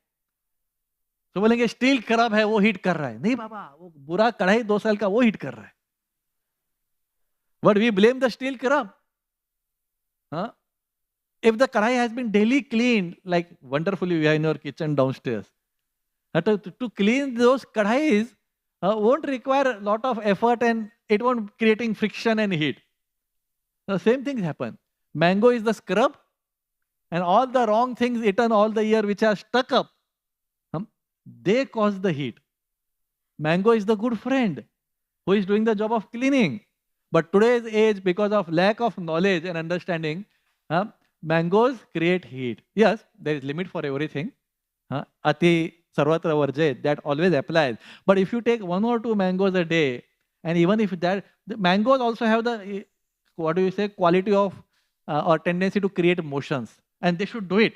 तो बोलेंगे steel खराब है वो heat कर रहा है. नहीं बाबा, वो बुरा कढ़ाई 2 साल का वो हीट कर रहा है. But we blame the steel खराब. If the kadhai has been daily cleaned, like wonderfully we are in your kitchen downstairs, to clean those kadhais won't require a lot of effort and it won't creating friction and heat. The same things happen. Mango is the scrub and all the wrong things eaten all the year which are stuck up, they cause the heat. Mango is the good friend who is doing the job of cleaning. But today's age, because of lack of knowledge and understanding, mangoes create heat. Yes, there is limit for everything. Ati sarvatra varjayet, that always applies. But if you take 1 or 2 mangoes a day, and even if that, the mangoes also have the, what do you say, quality of or tendency to create motions. And they should do it.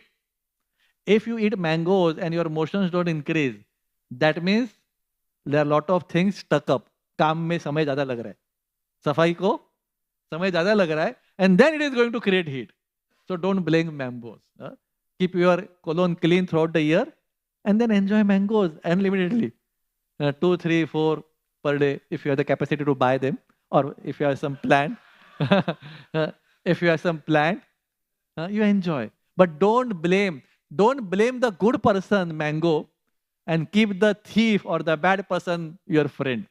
If you eat mangoes and your motions don't increase, that means there are a lot of things stuck up. काम में समय ज़्यादा लग रहा है. सफाई को समय ज़्यादा लग रहा है. And then it is going to create heat. So don't blame mangoes. Keep your colon clean throughout the year and then enjoy mangoes unlimitedly. 2, 3, 4 per day if you have the capacity to buy them, or if you have some plant. If you have some plant, you enjoy. But don't blame the good person, mango, and keep the thief or the bad person your friend,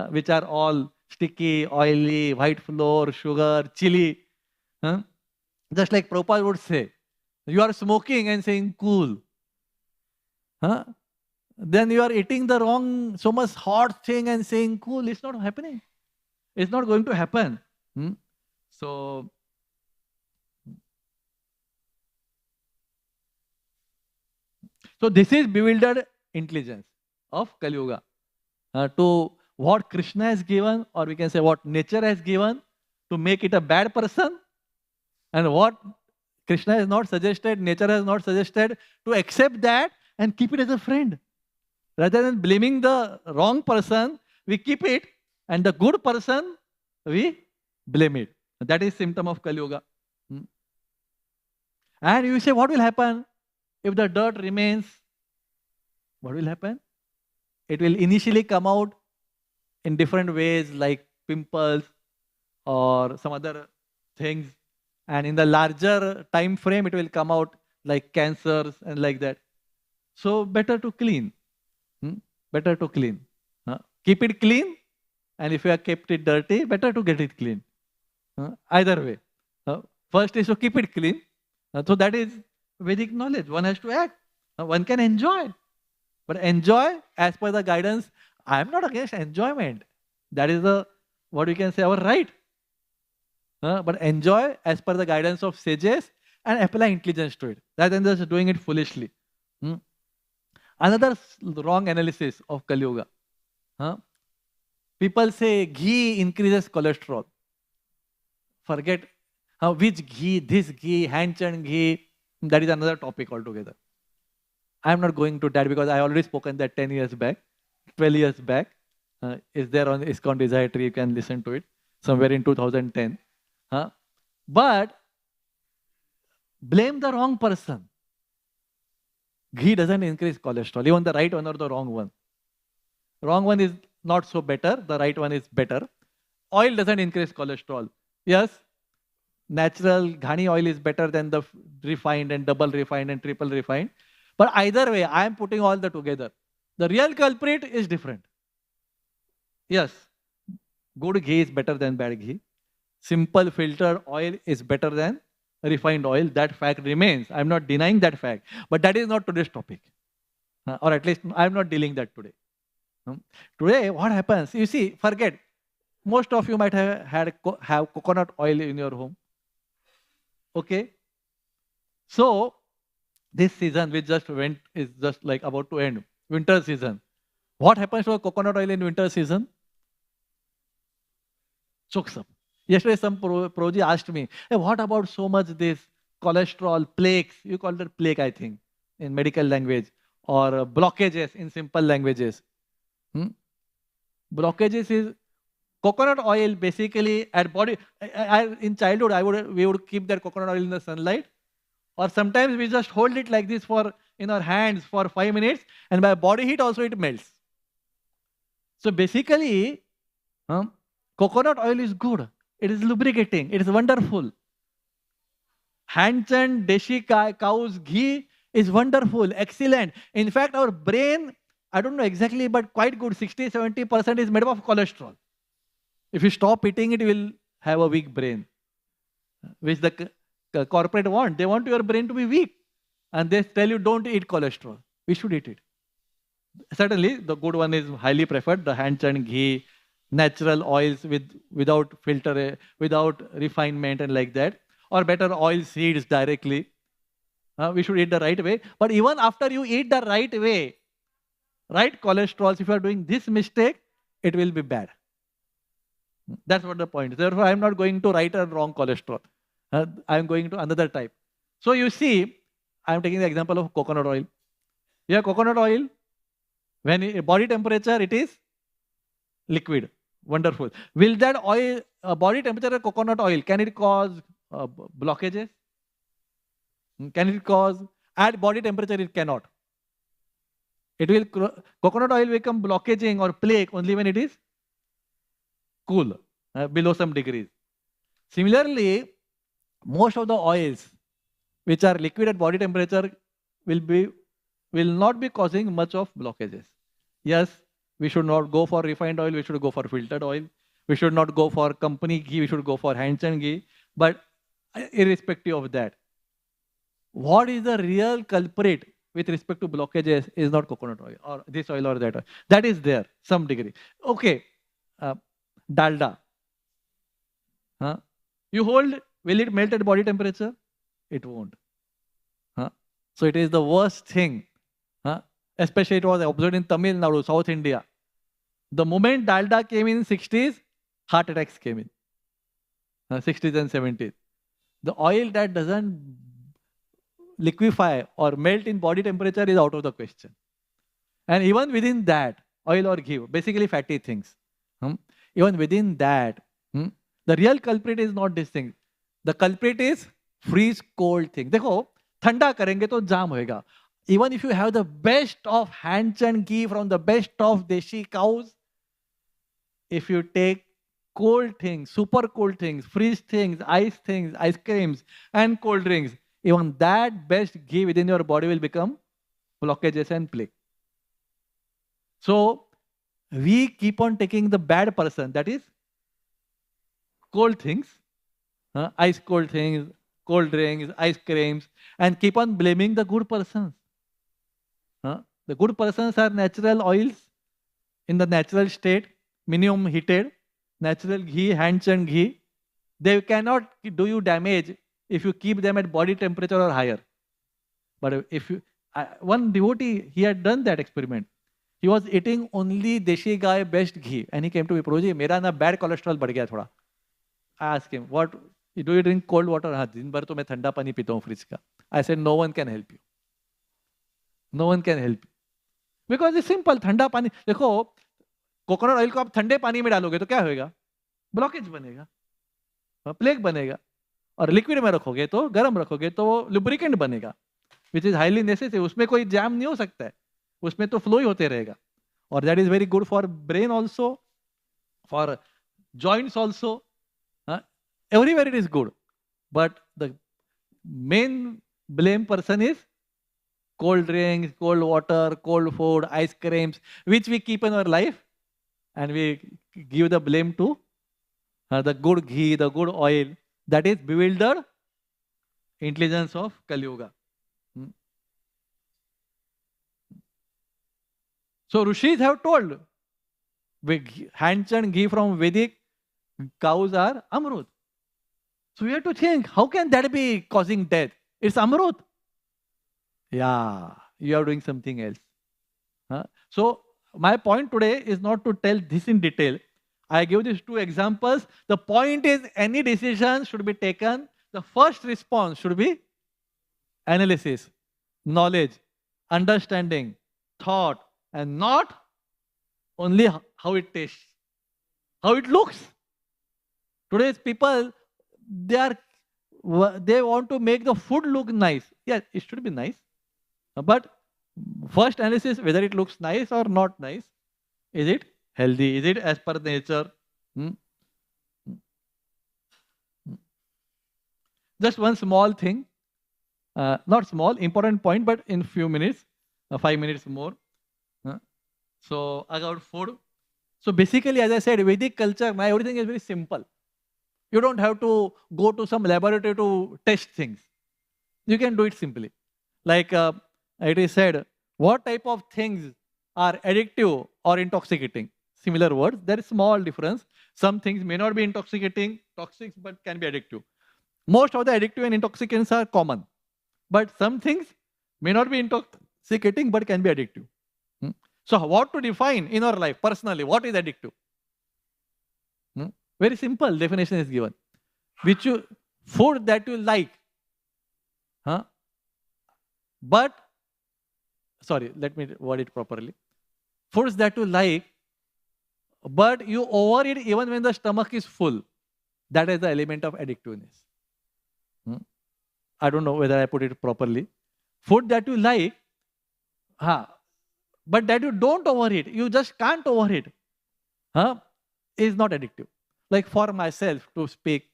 which are all sticky, oily, white flour, sugar, chili. Just like Prabhupada would say, you are smoking and saying cool. Then you are eating the wrong, so much hot thing and saying cool. It's not happening. It's not going to happen. So this is bewildered intelligence of Kali Yuga. To what Krishna has given, or we can say what nature has given, to make it a bad person, and what Krishna has not suggested, nature has not suggested, to accept that and keep it as a friend. Rather than blaming the wrong person, we keep it, and the good person, we blame it. That is symptom of Kali Yuga. And you say, what will happen if the dirt remains? What will happen? It will initially come out in different ways, like pimples or some other things. And in the larger time frame, it will come out like cancers and like that. So better to clean. Better to clean. Keep it clean. And if you have kept it dirty, better to get it clean. Either way. First is to keep it clean. So that is Vedic knowledge. One has to act. One can enjoy. But enjoy as per the guidance. I am not against enjoyment. That is what we can say, our right. But enjoy as per the guidance of sages and apply intelligence to it, rather than just doing it foolishly. Another wrong analysis of Kali Yuga. People say ghee increases cholesterol. forget which ghee, this ghee, hand-churned ghee, that is another topic altogether. I am not going to that because I already spoken that 10 years back, 12 years back. Is there on ISKCON Desire Tree, you can listen to it, somewhere in 2010. But blame the wrong person. Ghee doesn't increase cholesterol, even the right one or the wrong one. Wrong one is not so better, the right one is better. Oil doesn't increase cholesterol. Yes, natural ghani oil is better than the refined and double refined and triple refined. But either way, I am putting all the together. The real culprit is different. Yes, good ghee is better than bad ghee. Simple filtered oil is better than refined oil. That fact remains. I am not denying that fact. But that is not today's topic. Or at least I am not dealing that today. Today, what happens? You see, forget. Most of you might have coconut oil in your home. Okay. So, this season which just went is just like about to end. Winter season. What happens to a coconut oil in winter season? Chokes up. Yesterday some Proji asked me, hey, what about so much this cholesterol, plaques, you call it plaque I think in medical language, or blockages in simple languages. Blockages is coconut oil basically at body. In childhood we would keep that coconut oil in the sunlight, or sometimes we just hold it like this for in our hands for 5 minutes, and by body heat also it melts. So basically, coconut oil is good. It is lubricating. It is wonderful. Hand-churned deshi cow's ghee is wonderful, excellent. In fact, our brain, I don't know exactly, but quite good, 60-70% is made up of cholesterol. If you stop eating it, you will have a weak brain, which the corporate want. They want your brain to be weak. And they tell you, don't eat cholesterol. We should eat it. Certainly, the good one is highly preferred, the hand-churned ghee, natural oils without filter, without refinement and like that, or better oil seeds directly. We should eat the right way. But even after you eat the right way, right cholesterols, if you are doing this mistake, it will be bad. That's what the point is. Therefore, I am not going to right or wrong cholesterol. I am going to another type. So you see, I am taking the example of coconut oil. You have coconut oil. When body temperature, it is liquid. Wonderful. Will that oil, body temperature coconut oil, can it cause blockages? Can it cause, at body temperature it cannot. It will, coconut oil become blockaging or plaque only when it is cool, below some degrees. Similarly, most of the oils which are liquid at body temperature will not be causing much of blockages. Yes, we should not go for refined oil, we should go for filtered oil. We should not go for company ghee, we should go for hand-churned ghee. But irrespective of that, what is the real culprit with respect to blockages is not coconut oil or this oil or that oil. That is there, some degree. Okay, dalda. You hold, will it melt at body temperature? It won't. So it is the worst thing. Especially it was observed in Tamil Nadu, South India. The moment dalda came in 60s, heart attacks came in. 60s and 70s. The oil that doesn't liquefy or melt in body temperature is out of the question. And even within that, oil or ghee, basically fatty things. Even within that, the real culprit is not this thing. The culprit is freeze cold thing. देखो, ठंडा करेंगे तो जाम होएगा. Even if you have the best of hand-churned ghee from the best of deshi cows, if you take cold things, super cold things, freeze things, ice creams, and cold drinks, even that best ghee within your body will become blockages and plaque. So, we keep on taking the bad person, that is cold things, ice cold things, cold drinks, ice creams, and keep on blaming the good persons. The good persons are natural oils in the natural state, minimum heated, natural ghee, hand-churned ghee. They cannot do you damage if you keep them at body temperature or higher. But if you, one devotee, he had done that experiment. He was eating only deshi guy best ghee, and he came to me, Prabhuji, mera na bad cholesterol बढ़ गया थोड़ा. I asked him, what do you drink cold water? हाँ, दिन भर तो मैं ठंडा पानी पीता हूँ फ्रिज का. I said no one can help you. No one can help you. Because it's simple. ठंडा पानी देखो, कोकोनट ऑयल को आप ठंडे पानी में डालोगे तो क्या होगा? ब्लॉकेज बनेगा, प्लेग बनेगा. और लिक्विड में रखोगे तो, गर्म रखोगे तो वो लुब्रिकेंट बनेगा, विच इज हाईली नेसेसरी. उसमें कोई जैम नहीं हो सकता है, उसमें तो फ्लो ही होते रहेगा. और that is very good for brain also, for joints also. Everywhere it is good. But the main blame person is cold drinks, cold water, cold food, ice creams, which we keep in our life, and we give the blame to the good ghee, the good oil. That is bewildered intelligence of Kali Yuga. So Rishis have told, hand-churned ghee from Vedic cows are amrut. So we have to think, how can that be causing death? It's amrut. Yeah, you are doing something else. So my point today is not to tell this in detail. I give these two examples. The point is, any decision should be taken. The first response should be analysis, knowledge, understanding, thought, and not only how it tastes, how it looks. Today's people, they want to make the food look nice. Yeah, it should be nice. But first analysis, whether it looks nice or not nice. Is it healthy? Is it as per nature? Just one small thing, not small, important point, but in few minutes, 5 minutes more. So about food. So basically, as I said, Vedic culture, everything is very simple. You don't have to go to some laboratory to test things. You can do it simply. Like it is said, what type of things are addictive or intoxicating? Similar words. There is small difference. Some things may not be intoxicating, toxic, but can be addictive. Most of the addictive and intoxicants are common. But some things may not be intoxicating, but can be addictive. So what to define in our life, personally, what is addictive? Very simple definition is given. Food that you like. But, sorry, let me word it properly. Foods that you like, but you overeat even when the stomach is full. That is the element of addictiveness. I don't know whether I put it properly. Food that you like, but that you don't overeat, you just can't overeat, is not addictive. Like for myself to speak,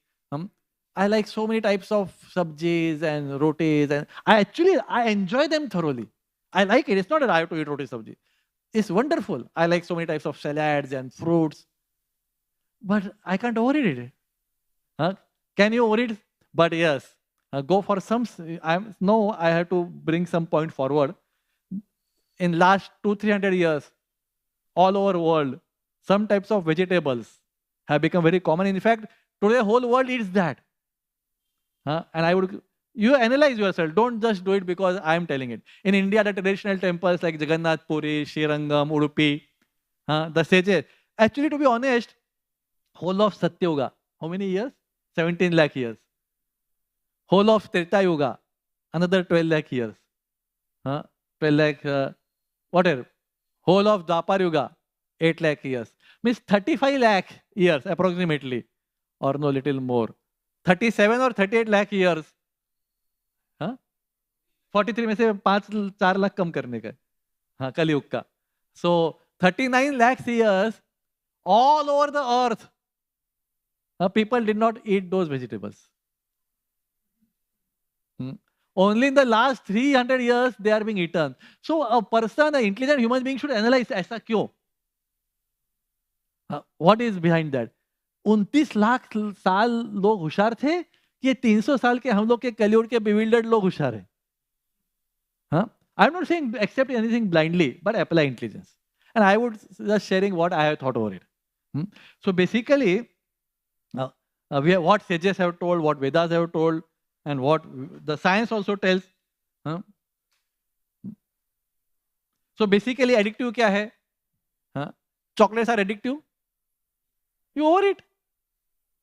I like so many types of sabjis and rotis, and I enjoy them thoroughly. I like it. It's not that I have to eat roti sabji. It's wonderful. I like so many types of salads and fruits, but I can't overeat it. Can you overeat? But yes, go for some. I have to bring some point forward. In last 200-300 years, all over world, some types of vegetables have become very common. In fact, today whole world eats that. And you analyze yourself. Don't just do it because I am telling it. In India, the traditional temples like Jagannath Puri, Srirangam, Udupi, the sages. Actually, to be honest, whole of Satya Yuga, how many years? 17 lakh years. Whole of Treta Yuga, another 12 lakh years. 12 lakh, whatever. Whole of Dwapar Yuga, 8 lakh years. Means 35 lakh years approximately, or no, little more. 37 or 38 lakh years. 43 में से 4 लाख कम करने का, कलयुग का. So 39 lakhs years, all over the earth, people did not eat those vegetables. Only in the last 300 years they are being eaten. So a person, an intelligent human being should analyze ऐसा क्यों? What is behind that? 29 lakh साल लोग होशियार थे कि 300 साल के हम लोग के कलयुग के bewildered लोग होशियार हैं. I'm not saying accept anything blindly, but apply intelligence. And I would just sharing what I have thought over it. So basically, what sages have told, what Vedas have told, and what the science also tells. So basically, addictive क्या है? Chocolates are addictive. You overeat.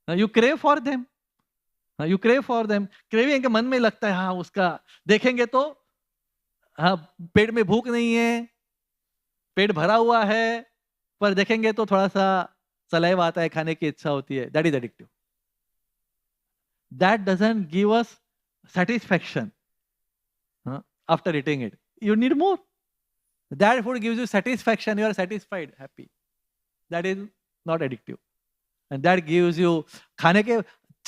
You crave for them. You crave for them. Craving के मन में लगता है हाँ उसका देखेंगे तो हाँ पेट में भूख नहीं है, पेट भरा हुआ है, पर देखेंगे तो थोड़ा सा सलाइवा आता है, खाने की इच्छा होती है. That is addictive. That doesn't give us satisfaction after eating it. You need more. That food gives you satisfaction. You are satisfied, happy. That is not addictive. And that gives you खाने के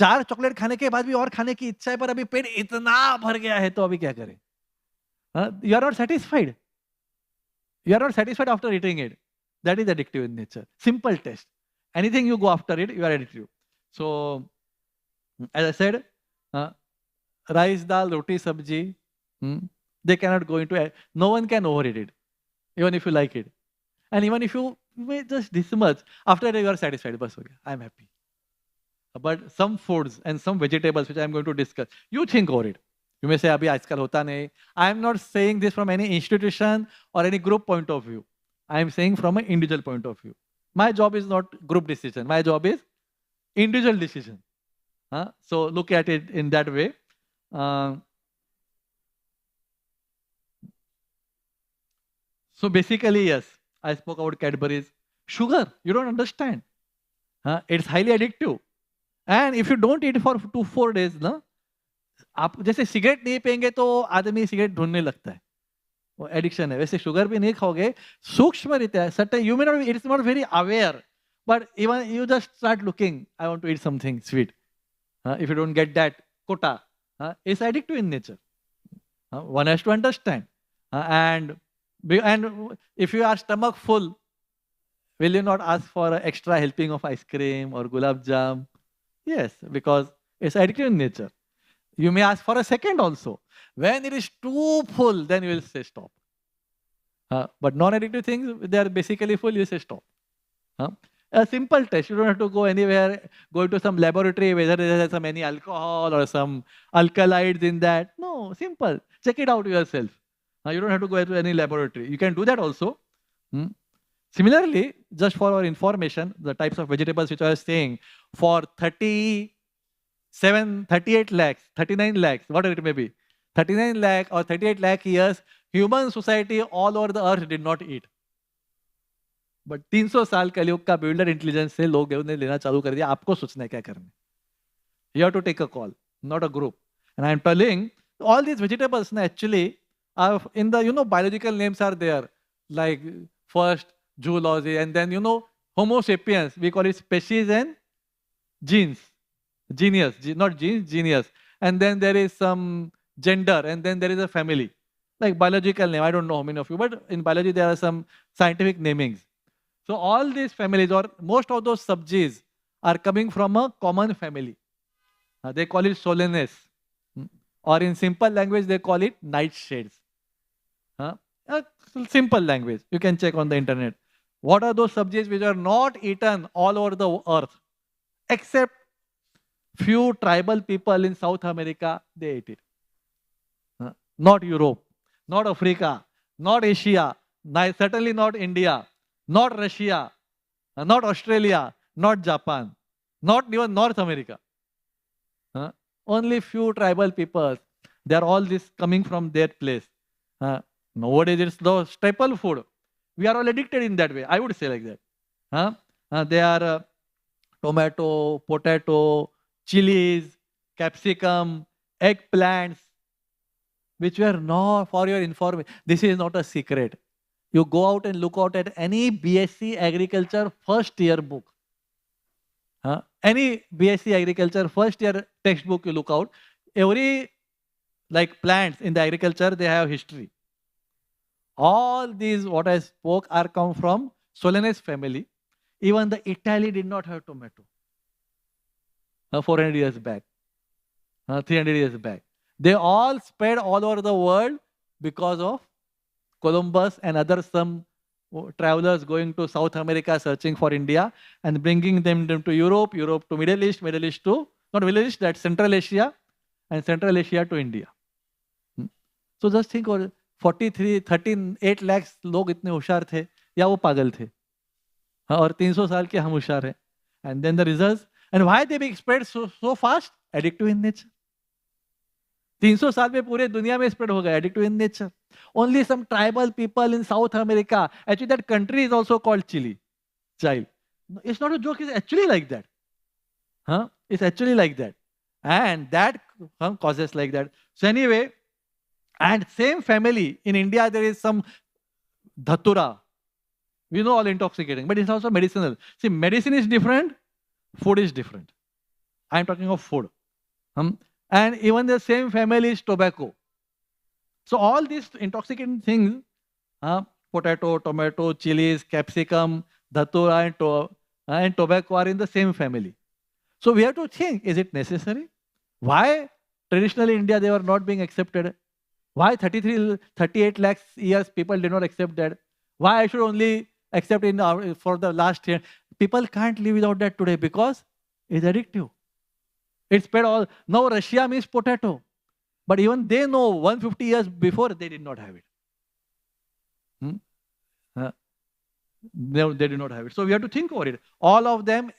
4 chocolate खाने के बाद भी और खाने की इच्छा है, पर अभी पेट इतना भर गया है तो अभी क्या करें? You are not satisfied. You are not satisfied after eating it. That is addictive in nature. Simple test. Anything you go after it, you are addictive. So, as I said, rice, dal, roti, sabji, they cannot go into it. No one can overeat it, even if you like it. And even if you may just this much, after that you are satisfied. Bas ho gaya, I am happy. But some foods and some vegetables which I am going to discuss, you think over it. You may say, abhi aajkal hota nahi. I am not saying this from any institution or any group point of view. I am saying from an individual point of view. My job is not group decision. My job is individual decision. So look at it in that way. So basically, yes, I spoke about Cadbury's. Sugar, you don't understand. It's highly addictive. And if you don't eat for 2-4 days, ना, आप जैसे cigarette नहीं पियेंगे तो आदमी cigarette ढूंढने लगता है, वो एडिक्शन है. वैसे शुगर भी नहीं खाओगे, सूक्ष्म रीते है. Certain you may not, it's not very aware, but even you just start looking, I want to eat something sweet. If you don't get that quota, it's addictive in nature. One has to understand. And if you are stomach full, will you not ask for an extra helping of ice cream or gulab jam? Yes, because it's addictive in nature. You may ask for a second also. When it is too full, then you will say stop. But non-addictive things, they are basically full, you say stop. A simple test. You don't have to go anywhere, go to some laboratory, whether there is some any alcohol or some alkaloids in that. No, simple. Check it out yourself. You don't have to go to any laboratory. You can do that also. Similarly, just for our information, the types of vegetables which I was saying, for 37, 38 lakhs, 39 lakhs, whatever it may be, 39 lakh or 38 lakh years, human society all over the earth did not eat. But 300 साल कलयुग का builder intelligence से लोग ने लेना चालू कर दिया. आपको सोचना है क्या करना है. You have to take a call, not a group. And I am telling all these vegetables actually are in the biological names are there, like first zoology, and then Homo sapiens, we call it species and genes, genius, not genes, genius. And then there is some gender, and then there is a family, like biological name. I don't know how many of you, but in biology there are some scientific namings. So all these families or most of those subgenes are coming from a common family. They call it Solenes, or in simple language they call it nightshades. Simple language, you can check on the internet. What are those subgenes which are not eaten all over the earth, except few tribal people in South America, they ate it. Not Europe, not Africa, not Asia, certainly not India, not Russia, not Australia, not Japan, not even North America. Only few tribal peoples. They are all this coming from their place. Nowadays it's the staple food. We are all addicted in that way. I would say like that. They are tomato, potato, chilies, capsicum, eggplants, which were not, for your information. This is not a secret. You go out and look out at any BSc Agriculture first year book. Any BSc Agriculture first year textbook you look out, every like plants in the agriculture, they have history. All these what I spoke are come from Solenes family. Even the Italy did not have tomato 400 years back, 300 years back. They all spread all over the world because of Columbus and other some travelers going to South America searching for India and bringing them to Europe, Europe to Middle East, Middle East to, not Middle East, that's Central Asia, and Central Asia to India. So just think, 38 lakhs लोग इतने होशियार थे या वो पागल थे, और 300 साल के हम होशियार हैं. And then the results, and why they being spread so fast? Addictive in nature. 300 साल में पूरे दुनिया में स्प्रेड हो गया, addictive in nature. Only some tribal people in South America. Actually, that country is also called Chile. Child. It's not a joke. It's actually like that. Huh? It's actually like that. And that causes like that. So anyway, and same family in India, there is some dhatura. We know all intoxicating, but it's also medicinal. See, medicine is different. Food is different. I'm talking of food. And even the same family is tobacco. So all these intoxicating things, potato, tomato, chilies, capsicum, dhatura and tobacco are in the same family. So we have to think, is it necessary? Why traditionally India they were not being accepted? Why 38 lakhs years people did not accept that? Why I should only accept for the last year? People can't live without that today because it's addictive. It's spread all. Now Russia means potato. But even they know 150 years before they did not have it. No, they did not have it. So we have to think about it. All of them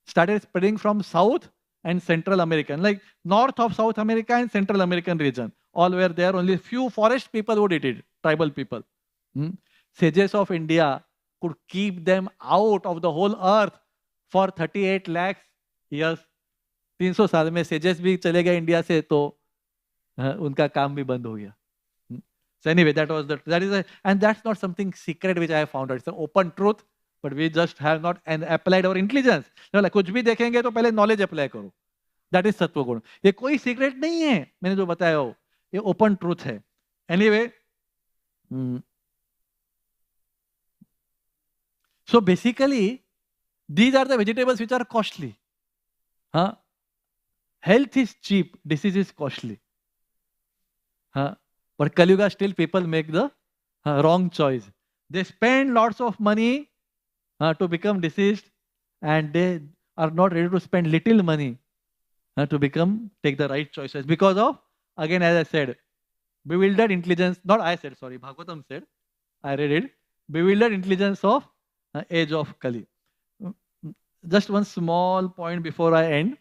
started spreading from South and Central American, like north of South America and Central American region. All were there. Only few forest people would eat it, tribal people. Sages of India could keep them out of the whole earth for 38 lakhs years. 300 साल में sages भी चले गए India से तो उनका काम भी बंद हो गया. So anyway, and that's not something secret which I have found out. It's an open truth, but we just have not applied our intelligence. कुछ भी देखेंगे तो पहले knowledge apply करो. That is सत्व गुण. ये कोई secret नहीं है मैंने जो बताया हो. ये open truth है. Anyway, so basically, these are the vegetables which are costly. Health is cheap, disease is costly. But Kali Yuga still people make the wrong choice. They spend lots of money to become diseased, and they are not ready to spend little money to take the right choices because of, again, as I said, bewildered intelligence. Not I said, sorry, Bhagavatam said. I read it. Bewildered intelligence of age of Kali. Just one small point before I end.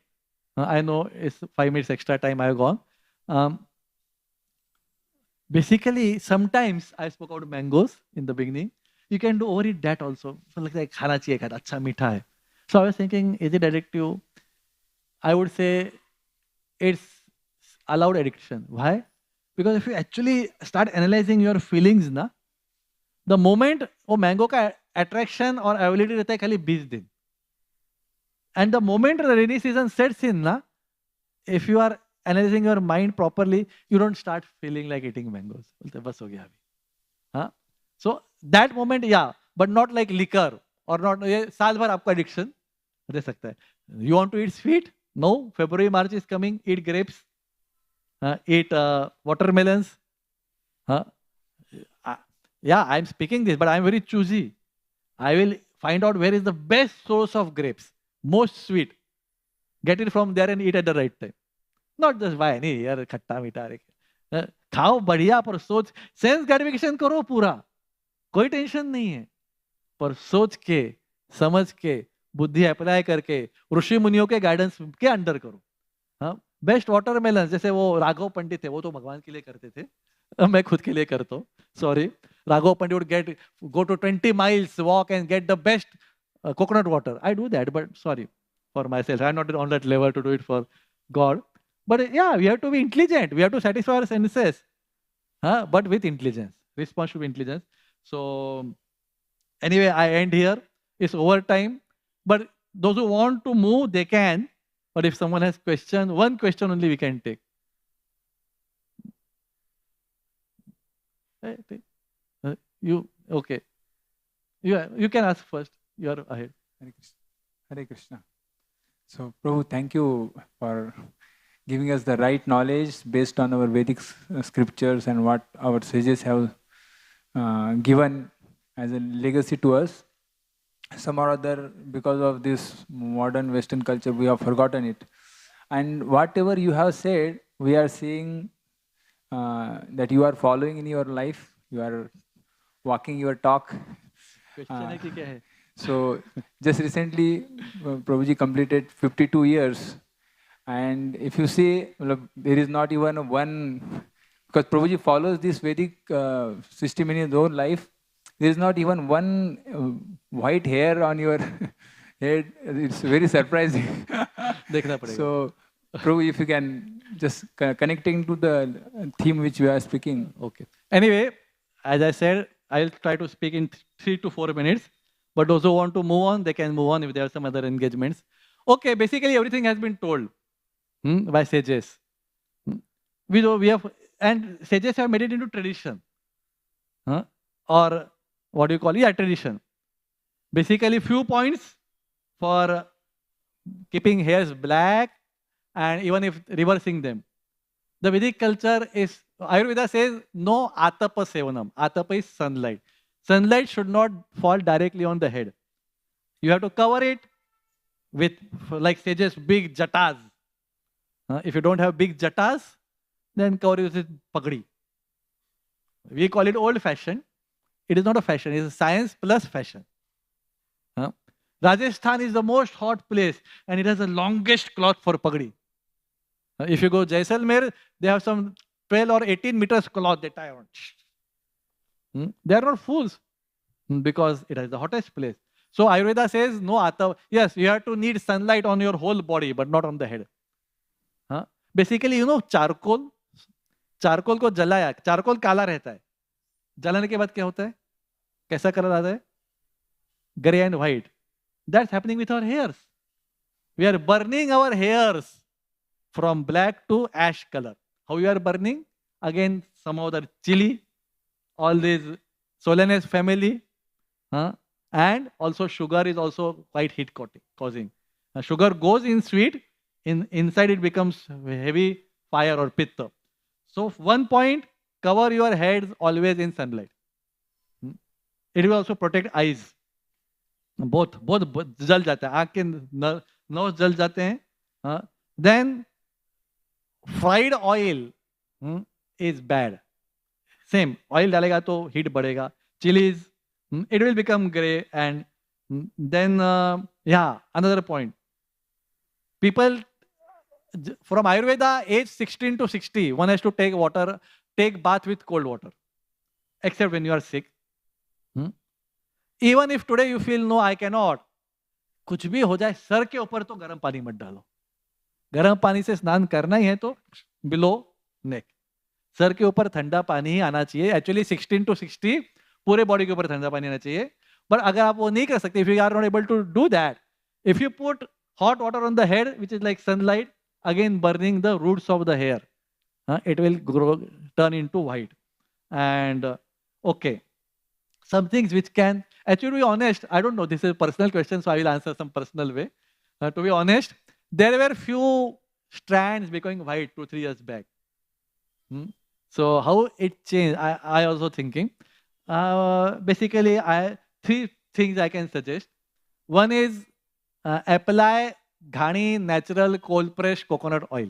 I know it's 5 minutes extra time I have gone. Basically, sometimes I spoke about mangoes in the beginning. You can do overeat that also. So like khana chahiye kha, acha meetha hai. So I was thinking, is it addictive? I would say it's allowed addiction. Why? Because if you actually start analyzing your feelings, the moment वो mango का attraction or availability रहता है खाली 20 दिन. And the moment the rainy season sets in, if you are analyzing your mind properly, you don't start feeling like eating mangoes. बस हो गया अभी. So that moment, yeah, but not like liquor or not. ये साल भर आपको addiction दे सकता है. You want to eat sweet? No. February, March is coming. Eat grapes. Eat watermelons. Yeah, I'm speaking this, but I'm very choosy. I will find out where is the best source of grapes, most sweet. Get it from there and eat at the right time. Not just why नहीं यार खट्टा मीठा रे खाओ बढ़िया पर सोच sense gratification करो पूरा कोई टेंशन नहीं है पर सोच के समझ के बुद्धि अप्लाई करके ऋषि मुनियों के गाइडेंस के अंडर करो. बेस्ट वाटरमेलन जैसे वो राघव पंडित थे वो तो भगवान के लिए करते थे मैं खुद के लिए करता हूँ sorry Raghav Pandit would go to 20 miles walk and get the best coconut water. I do that, but sorry for myself. I'm not on that level to do it for God. But yeah, we have to be intelligent. We have to satisfy our senses, but with intelligence. Response to intelligence. So anyway, I end here. It's overtime. But those who want to move, they can. But if someone has question, one question only we can take. You okay? You can ask first. You are ahead. Hare Krishna. Hare Krishna. So Prabhu, thank you for giving us the right knowledge based on our Vedic scriptures and what our sages have given as a legacy to us. Some or other, because of this modern Western culture, we have forgotten it. And whatever you have said, we are seeing that you are following in your life. You are walking your talk. So just recently, Prabhuji completed 52 years. And if you see, there is not even one, because Prabhuji follows this Vedic system in his own life. There is not even one white hair on your head. It's very surprising. So, Prabhu, if you can just connecting to the theme which we are speaking. Okay. Anyway, as I said, I'll try to speak in 3 to 4 minutes. But those who want to move on, they can move on if there are some other engagements. Okay, basically everything has been told by sages. We have, and sages have made it into tradition. Or what do you call it? Yeah, tradition. Basically, few points for keeping hairs black and even if reversing them. The Vedic culture is, Ayurveda says, no atapa sevanam. Atapa is sunlight. Sunlight should not fall directly on the head. You have to cover it with, like sages, big jatas. If you don't have big jatas, then cover it with pagdi. We call it old-fashioned. It is not a fashion. It is science plus fashion. Rajasthan is the most hot place and it has the longest cloth for pagdi. If you go Jaisalmer, they have some 12 or 18 meters cloth they tie on. They are not fools because it is the hottest place. So Ayurveda says, no atava. Yes, you have to need sunlight on your whole body, but not on the head. Basically, you know, charcoal. Charcoal को जलाया, charcoal काला रहता है, जलाने के बाद क्या होता है, कैसा कलर आता है, grey and white. That's happening with our hairs. We are burning our hairs from black to ash color. How you are burning? Again, some other chili, all these solanase family, and also sugar is also quite heat causing. Sugar goes in sweet, inside it becomes heavy fire or pitta. So 1 point, cover your heads always in sunlight. It will also protect eyes. Both जल जाते हैं, आँख के knows जल जाते हैं. Then fried oil is bad. Same, oil डालेगा तो heat बढ़ेगा. Chilies, it will become gray. And then another point. People from Ayurveda, age 16 to 60, one has to take bath with cold water, except when you are sick. Even if today you feel, no, I cannot, कुछ भी हो जाए, sir के ऊपर तो गर्म पानी मत डालो. गर्म पानी से स्नान करना ही है तो below neck. सर के ऊपर ठंडा पानी ही आना चाहिए. Actually 16 to 60 पूरे बॉडी के ऊपर ठंडा पानी आना चाहिए. But अगर आप वो नहीं कर सकते, if you are not able to do that, if you put hot water on the head, which is like sunlight, again burning the roots of the hair, it will turn into white. And okay, some things which can, actually to be honest, I don't know, this is a personal question, so I will answer some personal way. To be honest, there were few strands becoming white 2-3 years back. So how it changed, I also thinking. Basically, 3 things I can suggest. One is apply Ghani natural cold pressed coconut oil.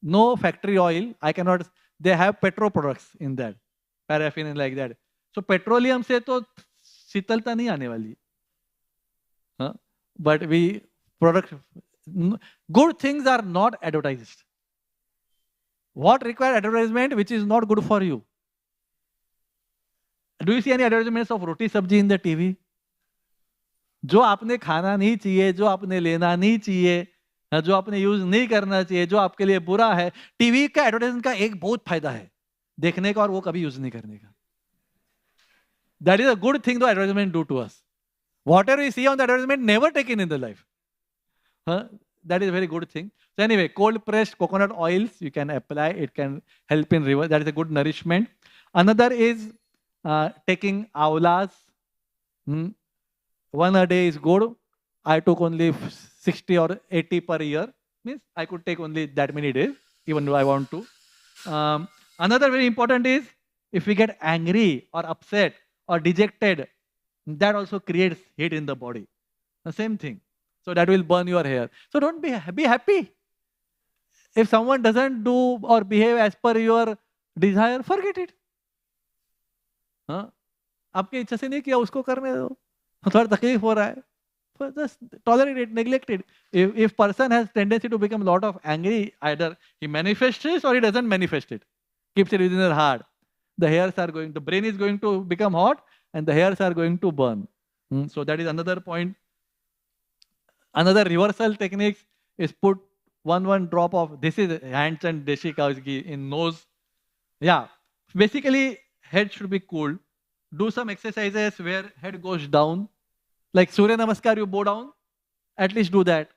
No factory oil. I cannot. They have petro products in that, paraffin and like that. So petroleum से तो शीतलता नहीं आने वाली. But good things are not advertised. What requires advertisement which is not good for you? Do you see any advertisements of roti sabji in the TV? जो आपने खाना नहीं चाहिए, जो आपने लेना नहीं चाहिए, जो आपने यूज नहीं करना चाहिए, जो आपके लिए बुरा है, टीवी का एडवर्टाइजमेंट का एक बहुत फायदा है, देखने का और वो कभी यूज नहीं करने का. That is a good thing the advertisement do to us. Whatever we see on the advertisement, never taken in the life. That is a very good thing. So anyway, cold pressed coconut oils you can apply. It can help in reverse. That is a good nourishment. Another is taking avlas. 1 a day is good. I took only 60 or 80 per year. Means I could take only that many days, even though I want to. Another very important is, if we get angry or upset or dejected, that also creates heat in the body. The same thing. So that will burn your hair. So don't be happy. If someone doesn't do or behave as per your desire, forget it. आपकी इच्छा से नहीं किया, उसको करने दो. थोड़ा तकलीफ हो रहा है, just tolerate it, neglect it. If person has tendency to become a lot of angry, either he manifests it or he doesn't manifest it, keeps it within their heart. The brain is going to become hot and the hairs are going to burn. So that is another point. Another reversal techniques is put one drop of, this is hands and deshi cow's ghee in nose. Yeah, basically head should be cooled. Do some exercises where head goes down. Like Surya Namaskar, you bow down. At least do that.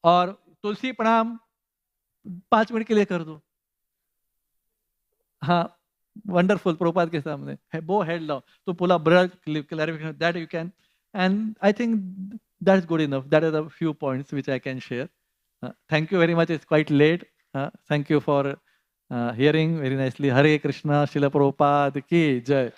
Or Tulsi Pranam 5 minute के लिए कर दो. हाँ, wonderful. Prabhupada के सामने. Bow head down. तो पूरा brush clarification that you can. And I think that's good enough. That are the few points which I can share. Thank you very much. It's quite late. Thank you for hearing very nicely. Hare Krishna, Srila Prabhupada ki Jai.